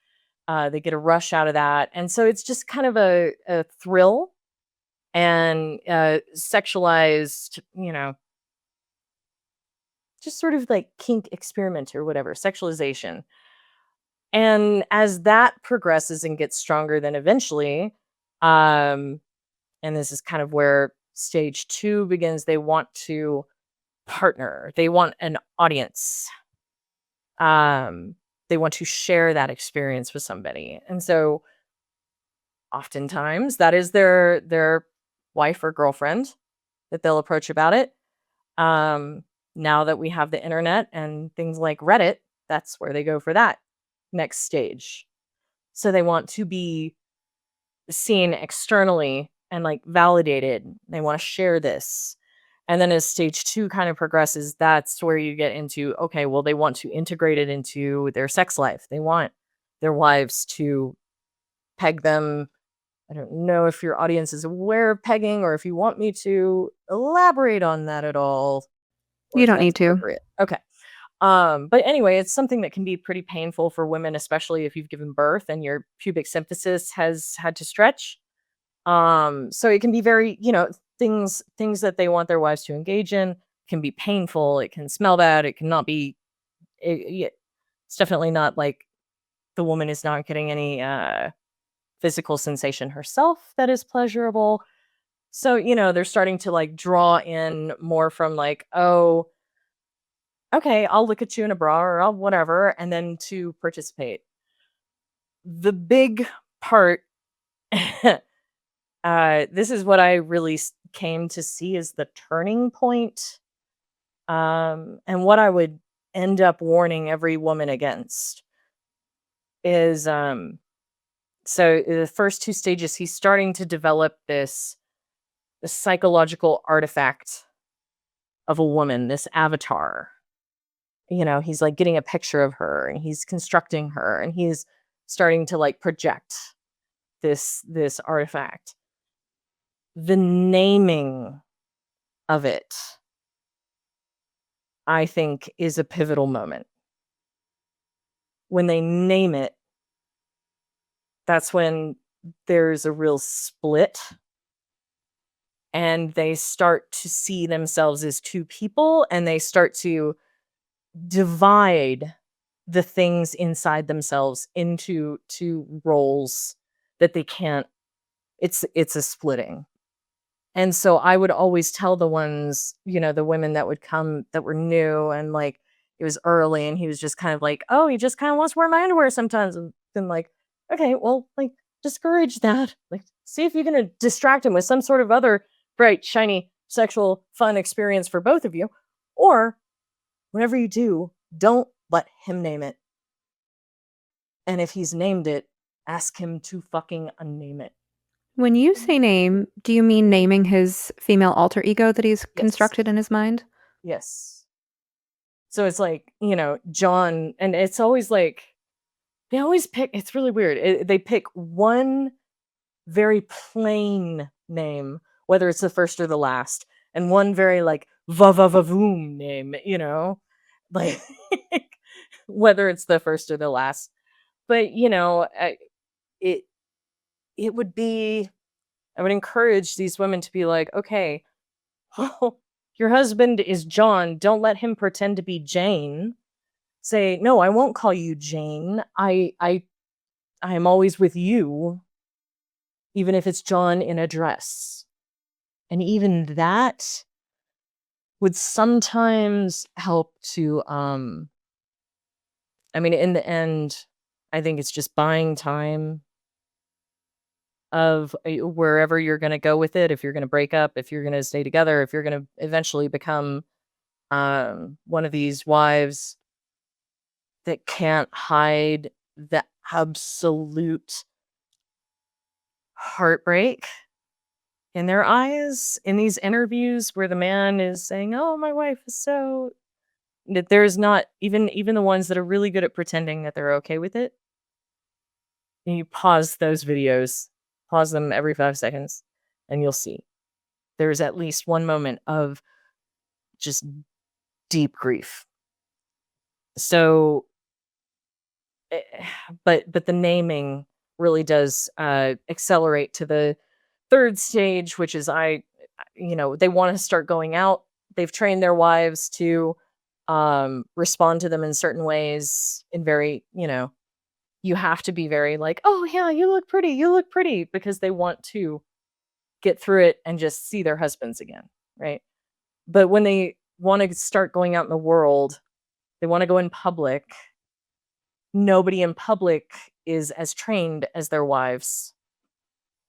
They get a rush out of that. And so it's just kind of a thrill and sexualized, just sort of like kink experiment or whatever, sexualization. And as that progresses and gets stronger, then eventually, and this is kind of where stage 2 begins, they want to partner, they want an audience. They want to share that experience with somebody. And so oftentimes that is their wife or girlfriend that they'll approach about it. Now that we have the internet and things like Reddit, that's where they go for that next stage. So they want to be seen externally and like validated. They want to share this. And then as stage 2 kind of progresses, that's where you get into, okay, well, they want to integrate it into their sex life. They want their wives to peg them. I don't know if your audience is aware of pegging or if you want me to elaborate on that at all or You if don't that's need to. appropriate. Okay. But anyway, it's something that can be pretty painful for women, especially if you've given birth and your pubic symphysis has had to stretch. So it can be very, things that they want their wives to engage in can be painful. It can smell bad. It cannot be. It's definitely not like the woman is not getting any physical sensation herself that is pleasurable. So they're starting to like draw in more from like, oh, okay, I'll look at you in a bra or I'll whatever, and then to participate. The big part. This is what I really came to see as the turning point, and what I would end up warning every woman against is, so the first 2 stages, he's starting to develop this psychological artifact of a woman, this avatar. He's like getting a picture of her and he's constructing her and he's starting to like project this artifact. The naming of it, I think, is a pivotal moment. When they name it, that's when there's a real split and they start to see themselves as 2 people and they start to divide the things inside themselves into 2 roles that they can't. It's a splitting. And so I would always tell the ones, the women that would come that were new and like it was early and he was just kind of like, oh, he just kind of wants to wear my underwear sometimes. And then like, okay, well, like discourage that. Like, see if you're going to distract him with some sort of other bright, shiny, sexual, fun experience for both of you. Or whatever you do, don't let him name it. And if he's named it, ask him to fucking unname it. When you say name, do you mean naming his female alter ego that he's constructed in his mind? Yes. So it's like, John, and it's always like, they always pick, it's really weird. They pick one very plain name, whether it's the first or the last, and one very like, va-va-va-voom name, like, whether it's the first or the last. But, it, it would be, I would encourage these women to be like, okay, well, your husband is John. Don't let him pretend to be Jane. Say, no, I won't call you Jane. I am always with you, even if it's John in a dress. And even that would sometimes help to in the end, I think it's just buying time of wherever you're going to go with it. If you're going to break up, if you're going to stay together, if you're going to eventually become one of these wives that can't hide the absolute heartbreak in their eyes in these interviews where the man is saying, oh, my wife is so, that there's not even the ones that are really good at pretending that they're okay with it. And you pause those videos, pause them every 5 seconds, and you'll see there's at least one moment of just deep grief. So, but the naming really does accelerate to the 3rd stage, which is they want to start going out. They've trained their wives to respond to them in certain ways in very, you have to be very like, oh yeah, you look pretty, because they want to get through it and just see their husbands again, right? But when they want to start going out in the world, they want to go in public. Nobody in public is as trained as their wives.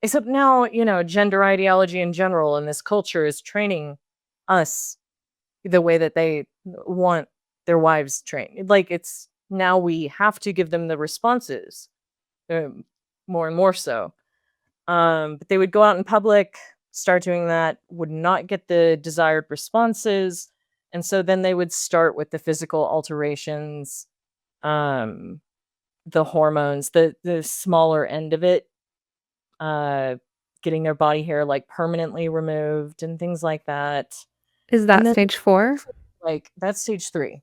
Except now, gender ideology in general and this culture is training us the way that they want their wives trained. Like it's now we have to give them the responses more and more so. But they would go out in public, start doing that, would not get the desired responses. And so then they would start with the physical alterations, um, the hormones, the smaller end of it, uh, getting their body hair like permanently removed and things like that. Is And that then stage 4? like that's stage 3.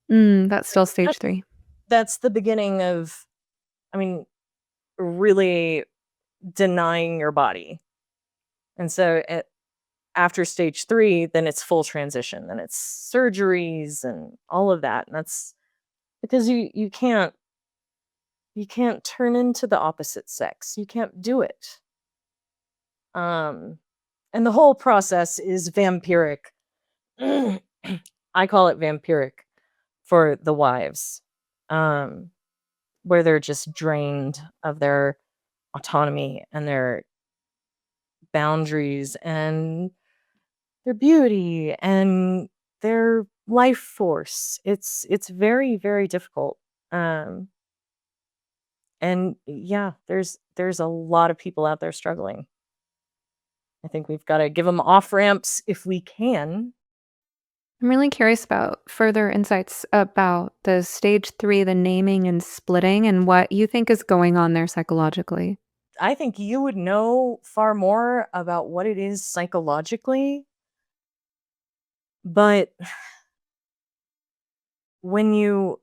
That's still stage That's 3. that's the beginning of, I mean, really denying your body. And so after stage 3, then it's full transition. Then it's surgeries and all of that. And that's because you can't turn into the opposite sex. You can't do it. Um and the whole process is vampiric. I call it vampiric for the wives. Um where they're just drained of their autonomy and their boundaries and their beauty and their life force. It's very, very difficult. Um, and yeah, there's a lot of people out there struggling. I think we've got to give them off ramps if we can. I'm really curious about further insights about the stage 3, the naming and splitting, and what you think is going on there psychologically. I think you would know far more about what it is psychologically, but when you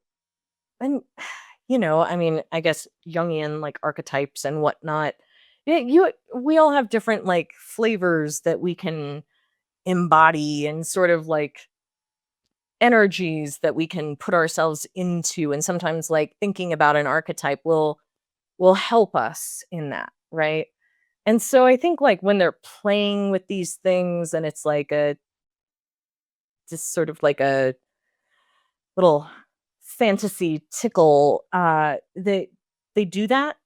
and I mean, I guess Jungian like archetypes and whatnot. We all have different like flavors that we can embody and sort of like energies that we can put ourselves into, and sometimes like thinking about an archetype will help us in that, right? And so I think like when they're playing with these things and it's like a just sort of like a little fantasy tickle, they do that,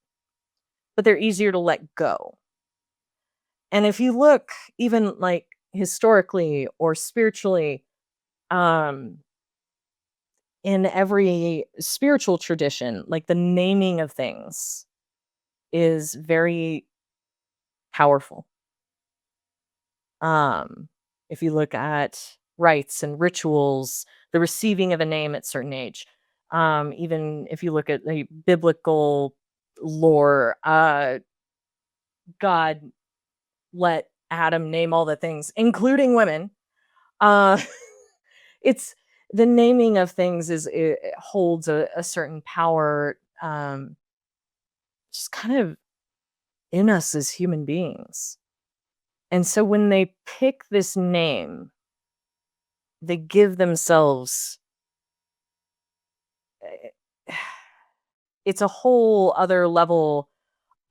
but they're easier to let go. And if you look even like historically or spiritually, um, in every spiritual tradition, like the naming of things is very powerful. Um, if you look at rites and rituals, the receiving of a name at certain age, even if you look at the biblical lore, God let Adam name all the things, including women. Uh, it's the naming of things it holds a certain power, just kind of in us as human beings. And so when they pick this name, they give themselves it's a whole other level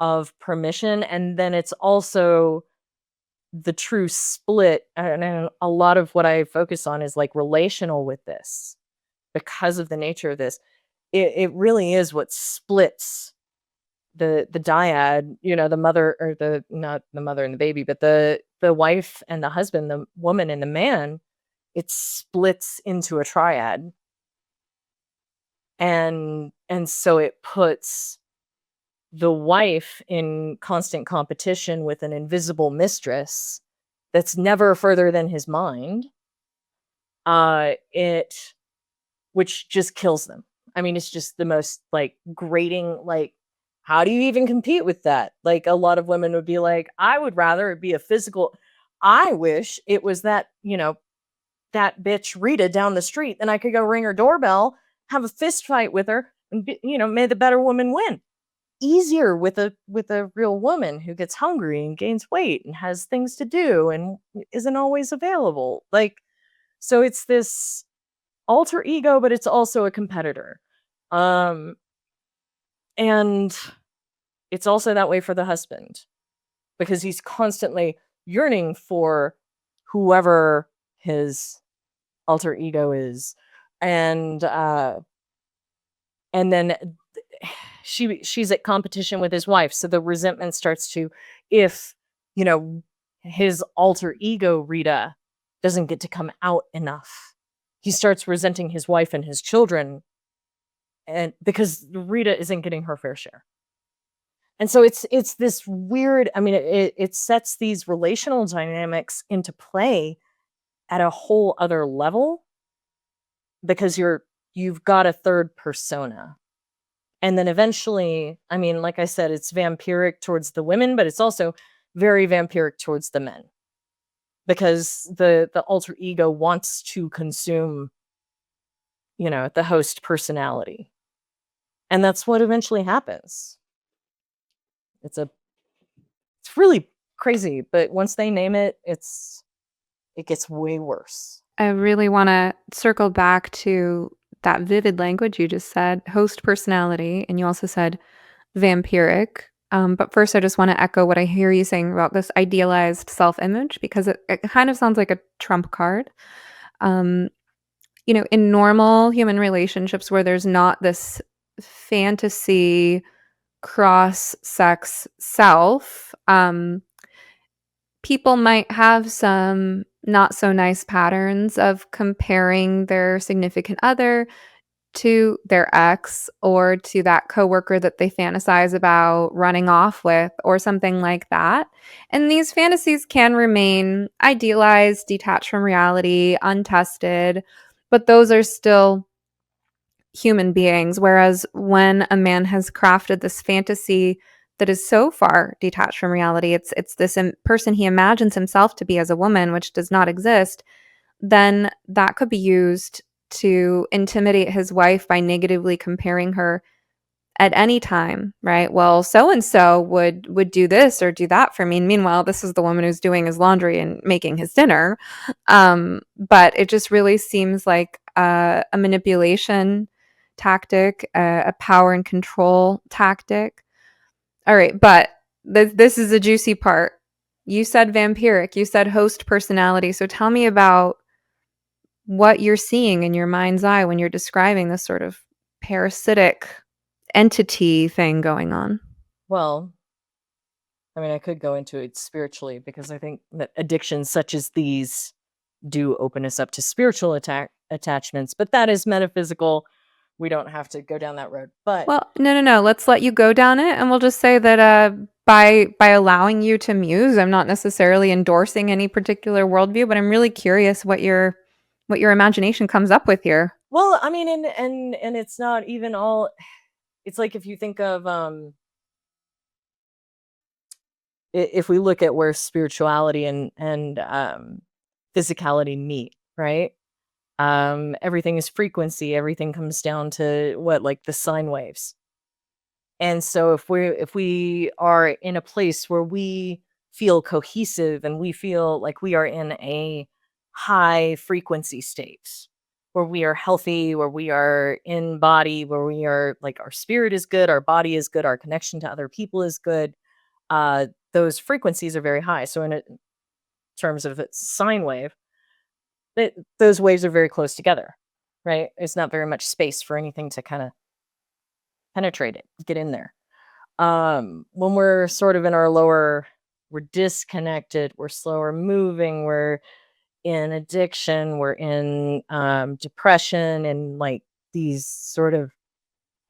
of permission, and then it's also the true split. And a lot of what I focus on is like relational with this because of the nature of this. It really is what splits the dyad, the mother, or the not the mother and the baby, but the wife and the husband, the woman and the man. It splits into a triad, and so it puts the wife in constant competition with an invisible mistress that's never further than his mind. It Which just kills them. I mean, it's just the most like grating, like, how do you even compete with that? Like a lot of women would be like, I would rather it be a physical. I wish it was that bitch Rita down the street, then I could go ring her doorbell, have a fist fight with her, and may the better woman win. Easier with a real woman who gets hungry and gains weight and has things to do and isn't always available. Like, so it's this alter ego, but it's also a competitor. Um, and it's also that way for the husband because he's constantly yearning for whoever his alter ego is. And then she's at competition with his wife, so the resentment starts to, if you know his alter ego Rita doesn't get to come out enough, he starts resenting his wife and his children, and because Rita isn't getting her fair share. And so it's this weird, I mean, it sets these relational dynamics into play at a whole other level because you've got a third persona. And then eventually, I mean, like I said, it's vampiric towards the women, but it's also very vampiric towards the men because the alter ego wants to consume, the host personality. And that's what eventually happens. It's a it's really crazy, but once they name it, it gets way worse. I really want to circle back to that vivid language you just said, host personality, and you also said vampiric. But first, I just want to echo what I hear you saying about this idealized self image because it kind of sounds like a trump card. Um, in normal human relationships where there's not this fantasy cross sex self, people might have some not so nice patterns of comparing their significant other to their ex or to that coworker that they fantasize about running off with or something like that. And these fantasies can remain idealized, detached from reality, untested, but those are still human beings. Whereas when a man has crafted this fantasy that is so far detached from reality, it's this person he imagines himself to be as a woman, which does not exist, then that could be used to intimidate his wife by negatively comparing her at any time, right? Well, so and so would do this or do that for me. And meanwhile, this is the woman who's doing his laundry and making his dinner. But it just really seems like a manipulation tactic, a power and control tactic. All right, but this is a juicy part. You said vampiric, you said host personality. So tell me about what you're seeing in your mind's eye when you're describing this sort of parasitic entity thing going on. Well, I mean, I could go into it spiritually because I think that addictions such as these do open us up to spiritual attachments, but that is metaphysical. We don't have to go down that road. But Well, no. Let's let you go down it, and we'll just say that by allowing you to muse, I'm not necessarily endorsing any particular worldview, but I'm really curious what your imagination comes up with here. well, I mean, and it's not even all. It's like if you think of if we look at where spirituality and physicality meet, right? Everything is frequency. Everything comes down to what, like the sine waves. And so if we are in a place where we feel cohesive and we feel like we are in a high frequency state, where we are healthy, where we are in body, where we are like our spirit is good, our body is good, our connection to other people is good, those frequencies are very high. So in terms of its sine wave, those waves are very close together, right? It's not very much space for anything to kind of penetrate it, get in there. When we're sort of in our lower, we're disconnected, we're slower moving, we're in addiction, we're in depression and like these sort of,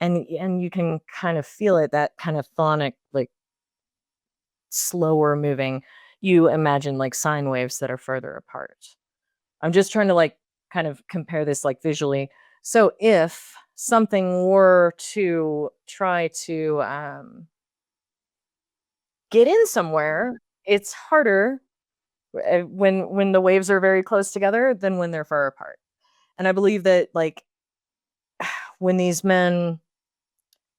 and you can kind of feel it, that kind of thonic, like slower moving. You imagine like sine waves that are further apart. I'm just trying to like kind of compare this like visually. So if something were to try to get in somewhere, it's harder when the waves are very close together than when they're far apart. And I believe that like when these men,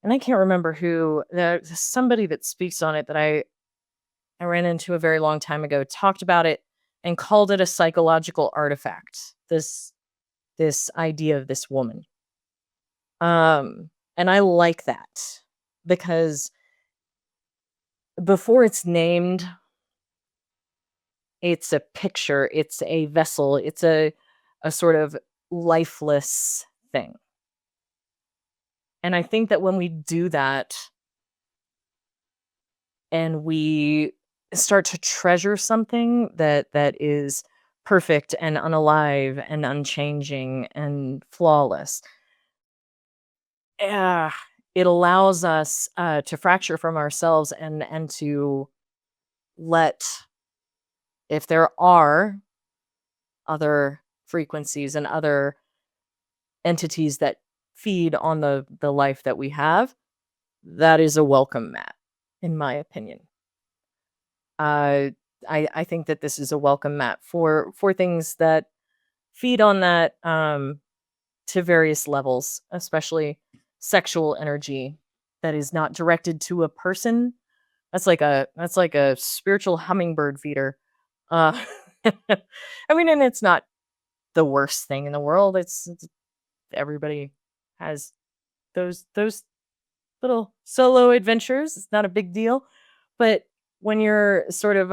and I can't remember who, there's somebody that speaks on it that I ran into a very long time ago, talked about it and called it a psychological artifact. This idea of this woman. And I like that because before it's named, it's a picture, it's a vessel, it's a sort of lifeless thing. And I think that when we do that and we start to treasure something that is perfect and unalive and unchanging and flawless, yeah, it allows us to fracture from ourselves and to let, if there are other frequencies and other entities that feed on the life that we have, that is a welcome mat, in my opinion. I think that this is a welcome mat for things that feed on that to various levels, especially sexual energy that is not directed to a person. That's like a spiritual hummingbird feeder. Uh, I mean, and it's not the worst thing in the world. It's everybody has those little solo adventures. It's not a big deal, but when you're sort of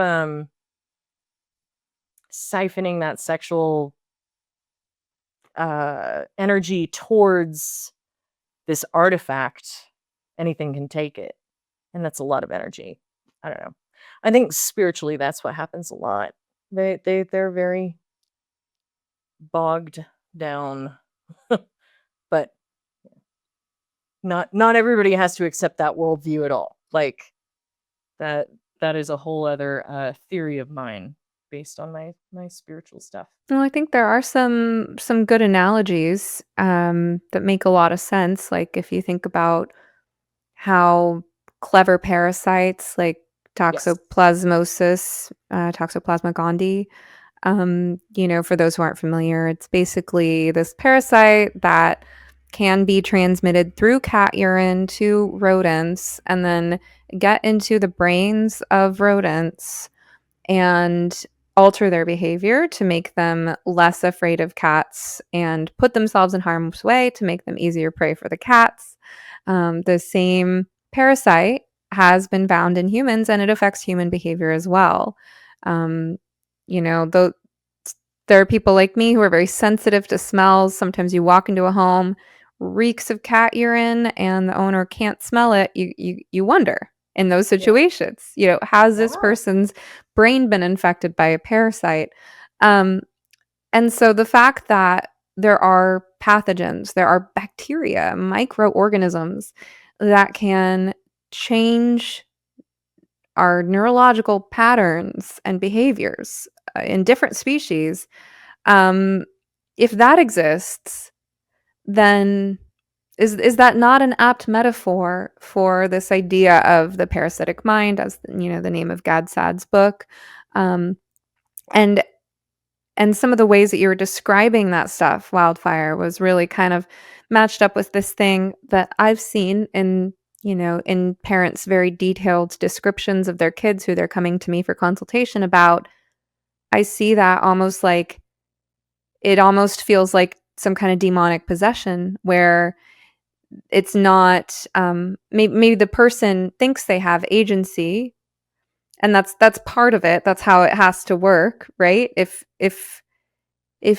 siphoning that sexual energy towards this artifact, anything can take it, and that's a lot of energy. I don't know. I think spiritually that's what happens a lot. They're very bogged down, but not everybody has to accept that worldview at all. Like that that is a whole other theory of mine based on my spiritual stuff. Well, I think there are some good analogies that make a lot of sense. Like if you think about how clever parasites like Yes. Toxoplasma gondii. For those who aren't familiar, it's basically this parasite that can be transmitted through cat urine to rodents and then get into the brains of rodents and alter their behavior to make them less afraid of cats and put themselves in harm's way to make them easier prey for the cats. The same parasite has been found in humans and it affects human behavior as well. Um, though there are people like me who are very sensitive to smells. Sometimes you walk into a home, reeks of cat urine, and the owner can't smell it. You wonder in those Yeah. situations, has this Yeah. person's brain been infected by a parasite? And so the fact that there are pathogens, there are bacteria, microorganisms that can change our neurological patterns and behaviors in different species. um, if that exists, then is that not an apt metaphor for this idea of the parasitic mind, as the name of Gad Saad's book? Um, and and some of the ways that you were describing that stuff, Wildfire, was really kind of matched up with this thing that I've seen in parents' very detailed descriptions of their kids who they're coming to me for consultation about. I see that almost like it almost feels like some kind of demonic possession where it's not maybe the person thinks they have agency, and that's part of it. That's how it has to work, right? If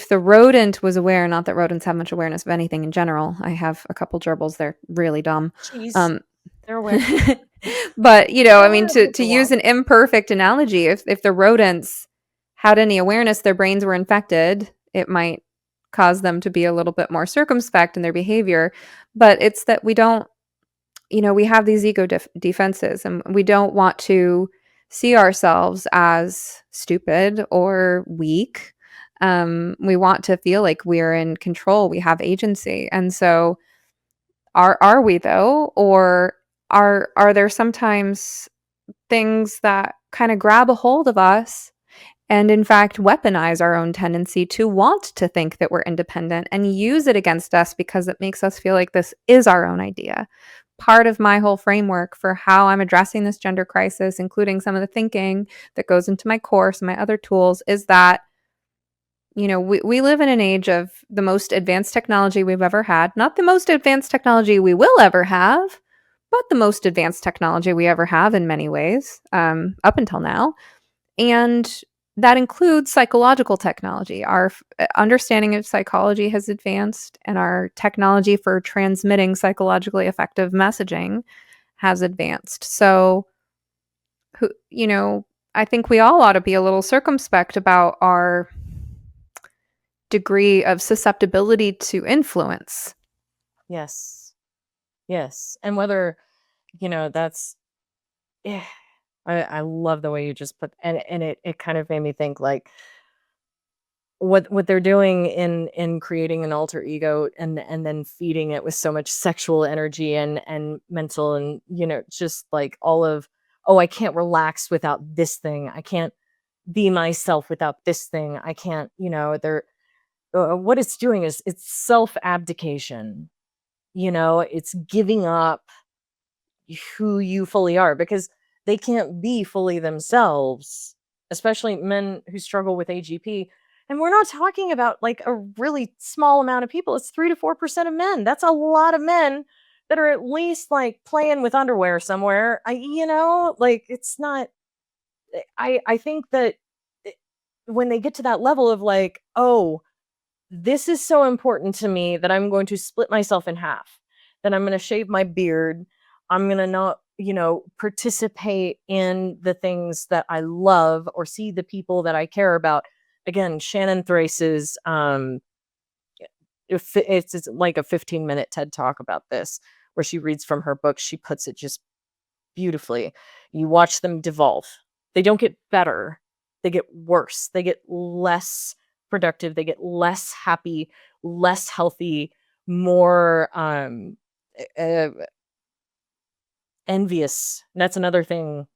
the rodent was aware, not that rodents have much awareness of anything in general. I have a couple gerbils, they're really dumb. Jeez. They're aware. But I mean, Wanna get to use an along. imperfect analogy, if the rodents had any awareness their brains were infected, it might cause them to be a little bit more circumspect in their behavior. But it's that we don't, we have these ego defenses, and we don't want to see ourselves as stupid or weak. We want to feel like we're in control, we have agency. And so are we though? Or are there sometimes things that kind of grab a hold of us and in fact weaponize our own tendency to want to think that we're independent and use it against us because it makes us feel like this is our own idea? Part of my whole framework for how I'm addressing this gender crisis, including some of the thinking that goes into my course and my other tools, is that we live in an age of the most advanced technology we've ever had. Not the most advanced technology we will ever have, but the most advanced technology we ever have in many ways, up until now. And that includes psychological technology. Our understanding of psychology has advanced, and our technology for transmitting psychologically effective messaging has advanced. So, I think we all ought to be a little circumspect about our degree of susceptibility to influence. Yes. Yes. And whether, that's yeah. I love the way you just put, and it kind of made me think like what they're doing in creating an alter ego and then feeding it with so much sexual energy and mental, and just like all of, oh, I can't relax without this thing, I can't be myself without this thing, I can't, they're what it's doing is it's self abdication, it's giving up who you fully are, because they can't be fully themselves, especially men who struggle with AGP. And we're not talking about like a really small amount of people. It's 3 to 4% of men. That's a lot of men that are at least like playing with underwear somewhere. Like it's not I think that it- when they get to that level of like, oh, this is so important to me that I'm going to split myself in half, that I'm going to shave my beard. I'm going to not, participate in the things that I love or see the people that I care about. Again, Shannon Thrace's, it's like a 15-minute TED talk about this, where she reads from her book. She puts it just beautifully. You watch them devolve. They don't get better. They get worse. They get less productive. They get less happy, less healthy, more uh, envious. That's another thing.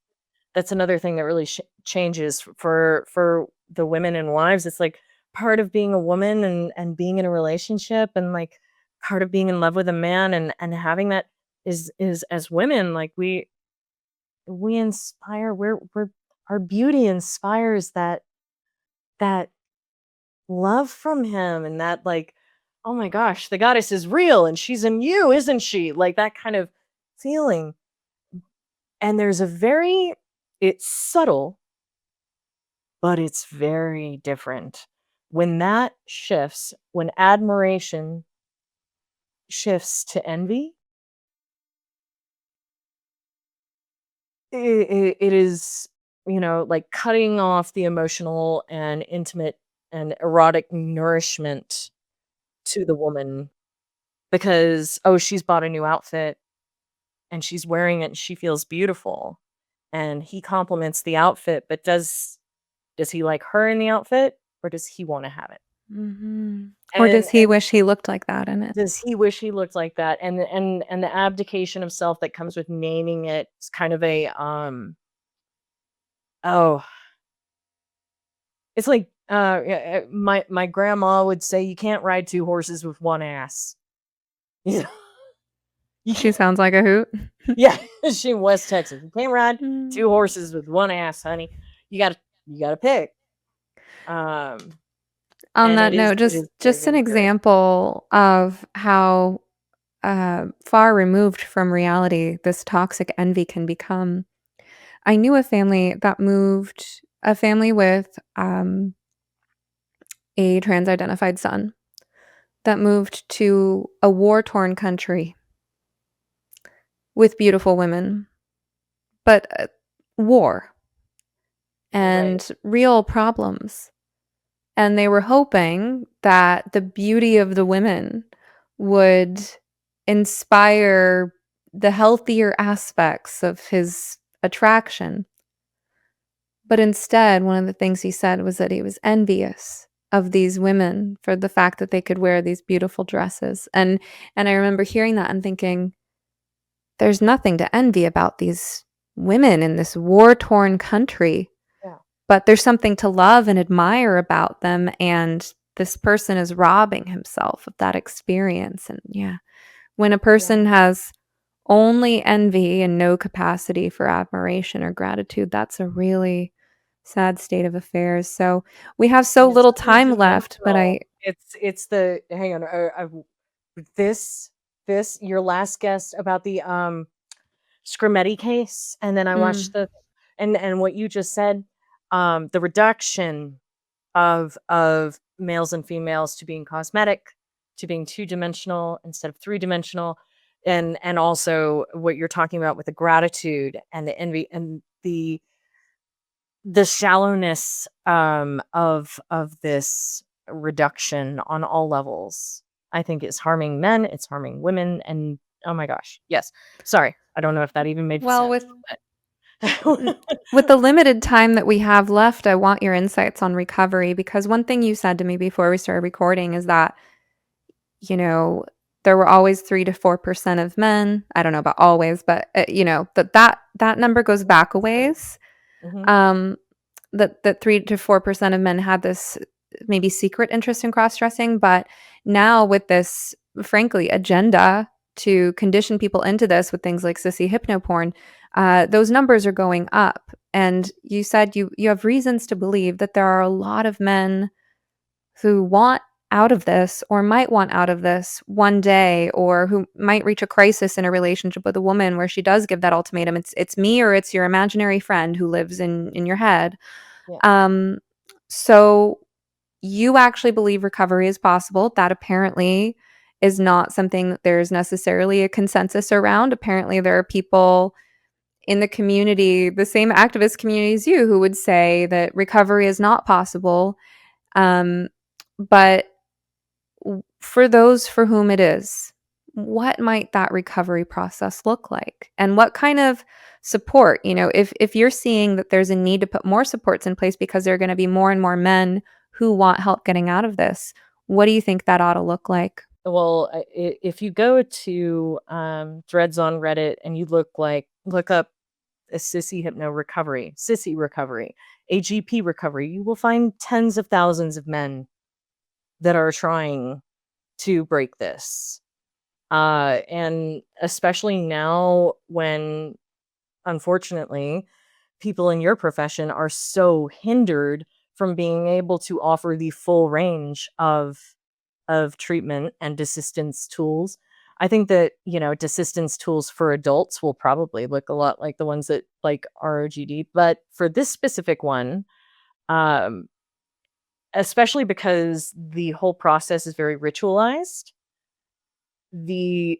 That's another thing that really changes for the women and wives. It's like part of being a woman and being in a relationship, and like part of being in love with a man, and having that is as women, like we inspire, we're our beauty inspires that love from him, and that like, oh my gosh, the goddess is real and she's in you, isn't she, like that kind of feeling. And there's a very, it's subtle, but it's very different when that shifts, when admiration shifts to envy. It is, like cutting off the emotional and intimate and erotic nourishment to the woman, because, oh, she's bought a new outfit and she's wearing it and she feels beautiful, and he compliments the outfit, but does he like her in the outfit, or does he want to have it? Mhm. Or does he And wish he looked like that in it? does he wish he looked like that? And the abdication of self that comes with naming it is kind of a oh, it's like, my grandma would say, "You can't ride 2 horses with 1 ass." You know? You She can't. sounds like a hoot. Yeah, she in West Texas. You can't ride Mm. 2 horses with 1 ass, honey. You gotta pick. Um, On and that note, it is very, just an very scary. example of how far removed from reality this toxic envy can become. I knew a family with a trans identified son that moved to a war torn country with beautiful women, but war Right. and real problems. And they were hoping that the beauty of the women would inspire the healthier aspects of his attraction. But instead, one of the things he said was that he was envious of these women for the fact that they could wear these beautiful dresses. And I remember hearing that and thinking, there's nothing to envy about these women in this war-torn country, Yeah. but there's something to love and admire about them, and this person is robbing himself of that experience. And yeah, when a Yeah. person has only envy and no capacity for admiration or gratitude, that's a really sad state of affairs. So we have so And it's little three time left, but dimensional. It's the hang on, this your last guest about the Scrimeti case, and then I watched mm, and what you just said, the reduction of males and females to being cosmetic, to being two-dimensional instead of three-dimensional, and also what you're talking about with the gratitude and the envy and the shallowness of this reduction on all levels, I think is harming men, it's harming women, and Oh my gosh. Yes. Sorry. I don't know if that even made Well, sense. with the limited time that we have left, I want your insights on recovery, because one thing you said to me before we started recording is that, you know, there were always 3 to 4% of men. I don't know about always, but that number goes back a ways. Mhm. Um, that 3 to 4% of men had this maybe secret interest in cross-dressing, but now with this, frankly, agenda to condition people into this with things like sissy hypnoporn, those numbers are going up. And you said you have reasons to believe that there are a lot of men who want out of this or might want out of this one day, or who might reach a crisis in a relationship with a woman where she does give that ultimatum, it's me or it's your imaginary friend who lives in your head. Yeah. So you actually believe recovery is possible. That apparently is not something that there's necessarily a consensus around. Apparently there are people in the community, the same activist community as you, who would say that recovery is not possible. But for those for whom it is, what might that recovery process look like? And what kind of support, if you're seeing that there's a need to put more supports in place because there are going to be more and more men who want help getting out of this, what do you think that ought to look like? Well, if you go to threads on Reddit and you look up a sissy recovery, AGP recovery, you will find tens of thousands of men that are trying to break this. And especially now when, unfortunately, people in your profession are so hindered from being able to offer the full range of treatment and desistance tools. I think that, desistance tools for adults will probably look a lot like the ones that like ROGD, but for this specific one, um, especially because the whole process is very ritualized, the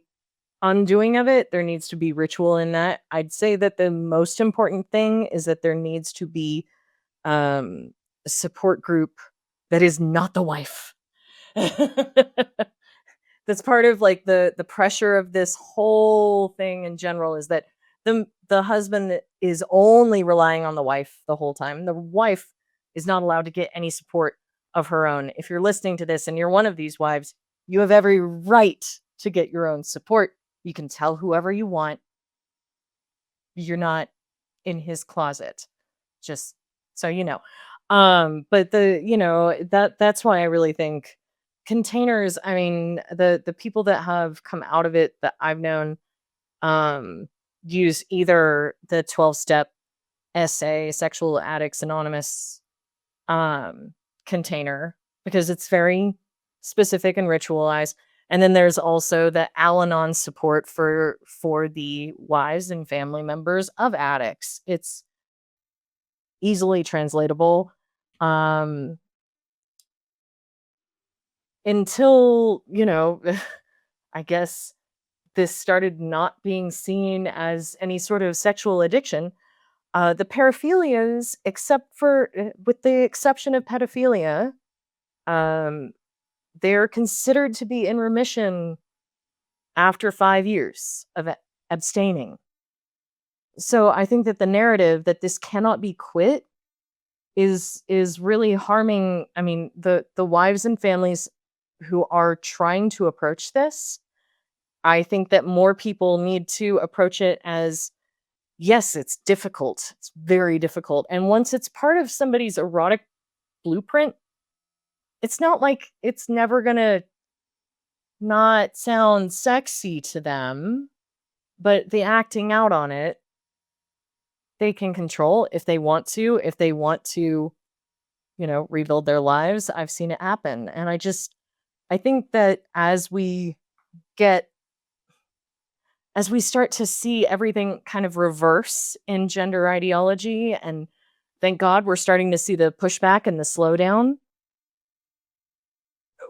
undoing of it, there needs to be ritual in that. I'd say that the most important thing is that there needs to be a support group that is not the wife. That's part of like the pressure of this whole thing in general, is that the husband is only relying on the wife the whole time. The wife is not allowed to get any support of her own. If you're listening to this and you're one of these wives, you have every right to get your own support. You can tell whoever you want. You're not in his closet. Just so you know. But that's why I really think containers, I mean, the people that have come out of it that I've known, um, use either the 12-step SA, Sexual Addicts Anonymous, um, container, because it's very specific and ritualized. And then there's also the Al-Anon support for the wives and family members of addicts. It's easily translatable. Um, until, I guess this started not being seen as any sort of sexual addiction. The paraphilias, with the exception of pedophilia, um, they're considered to be in remission after 5 years of abstaining. So I think that the narrative that this cannot be quit is really harming, I mean, the wives and families who are trying to approach this. I think that more people need to approach it as, yes, it's difficult. It's very difficult. And once it's part of somebody's erotic blueprint, it's not like it's never going to not sound sexy to them, but the acting out on it, they can control if they want to. If they want to, rebuild their lives, I've seen it happen. And I think that get as we start to see everything kind of reverse in gender ideology, and thank God we're starting to see the pushback and the slowdown,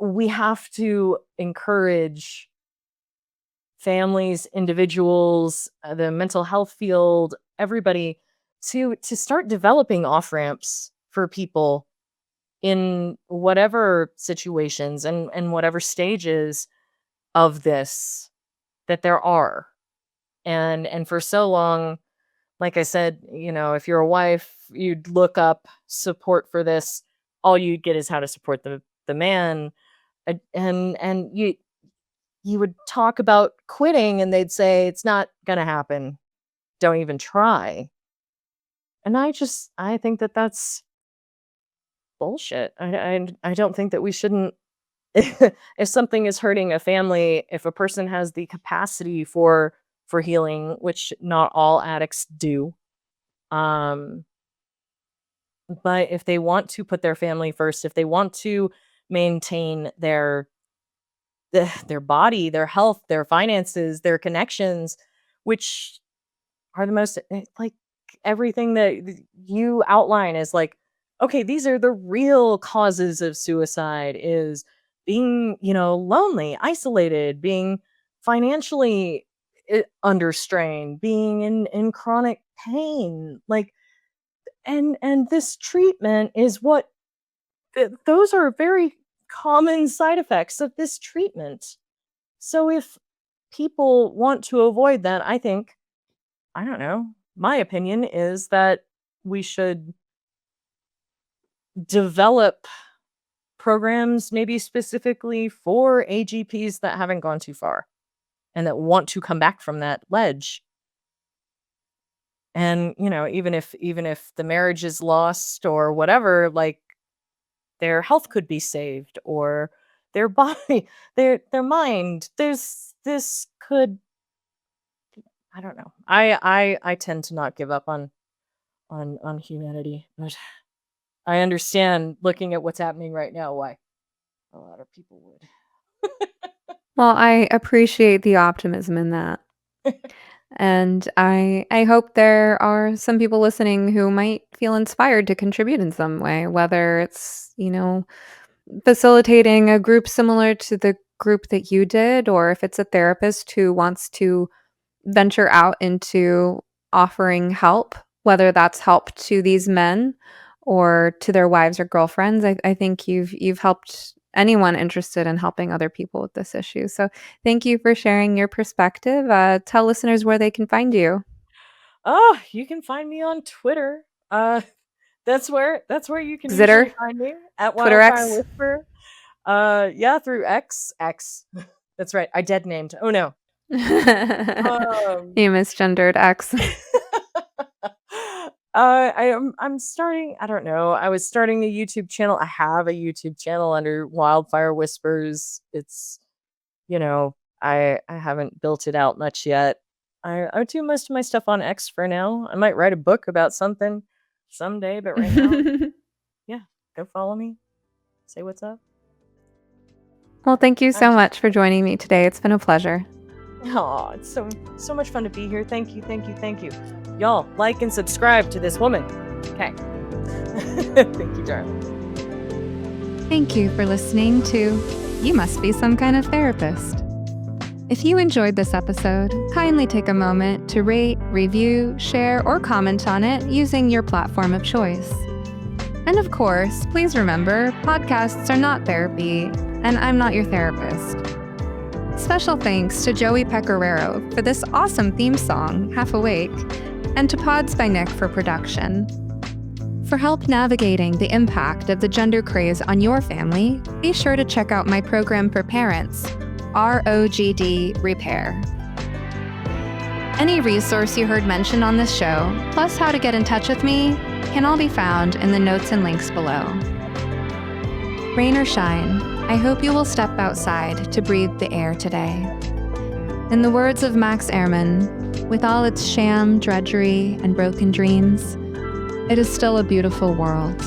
we have to encourage families, individuals, the mental health field, everybody to start developing off ramps for people in whatever situations and whatever stages of this. that there are. And for so long, like I said, if you're a wife, you'd look up support for this. All you'd get is how to support the man. And you would talk about quitting and they'd say it's not gonna happen. Don't even try. And I think that that's bullshit. I don't think that we shouldn't if something is hurting a family, if a person has the capacity for healing, which not all addicts do, um, but if they want to put their family first, if they want to maintain their body, their health, their finances, their connections, which are the most like everything that you outline is like, okay, these are the real causes of suicide is being, lonely, isolated, being financially under strain, being in chronic pain, like and this treatment is what those are very common side effects of this treatment. So if people want to avoid that, I think, I don't know, my opinion is that we should develop programs maybe specifically for AGPs that haven't gone too far and that want to come back from that ledge. And, even if the marriage is lost or whatever, like their health could be saved or their body, their mind. This could I don't know. I tend to not give up on humanity, but I understand looking at what's happening right now why a lot of people would. Well, I appreciate the optimism in that. And I hope there are some people listening who might feel inspired to contribute in some way, whether it's, facilitating a group similar to the group that you did, or if it's a therapist who wants to venture out into offering help, whether that's help to these men or to their wives or girlfriends. I think you've helped anyone interested in helping other people with this issue. So thank you for sharing your perspective. Tell listeners where they can find you. Oh, you can find me on Twitter. That's where you can usually Zitter, find me at Twitter Wildfire X. Whisper. Yeah, through X. That's right. I dead named. Oh no. You Um misgendered X. I'm starting, I don't know. I was starting a YouTube channel. I have a YouTube channel under Wildfire Whispers. It's, I haven't built it out much yet. I do most of my stuff on X for now. I might write a book about something someday, but right now, yeah, go follow me. Say what's up. Well, thank you so Actually, much for joining me today. It's been a pleasure. oh, it's so much fun to be here. Thank you. Y'all, like and subscribe to this woman. Okay. Thank you, darling. Thank you for listening to You Must Be Some Kind of Therapist. If you enjoyed this episode, kindly take a moment to rate, review, share, or comment on it using your platform of choice. And of course, please remember, podcasts are not therapy, and I'm not your therapist. Special thanks to Joey Pecoraro for this awesome theme song, Half Awake, and to Pods by Nick for production. For help navigating the impact of the gender craze on your family, be sure to check out my program for parents, ROGD Repair. Any resource you heard mentioned on this show, plus how to get in touch with me, can all be found in the notes and links below. Rain or shine, I hope you will step outside to breathe the air today. In the words of Max Ehrmann, with all its sham, drudgery, and broken dreams, it is still a beautiful world.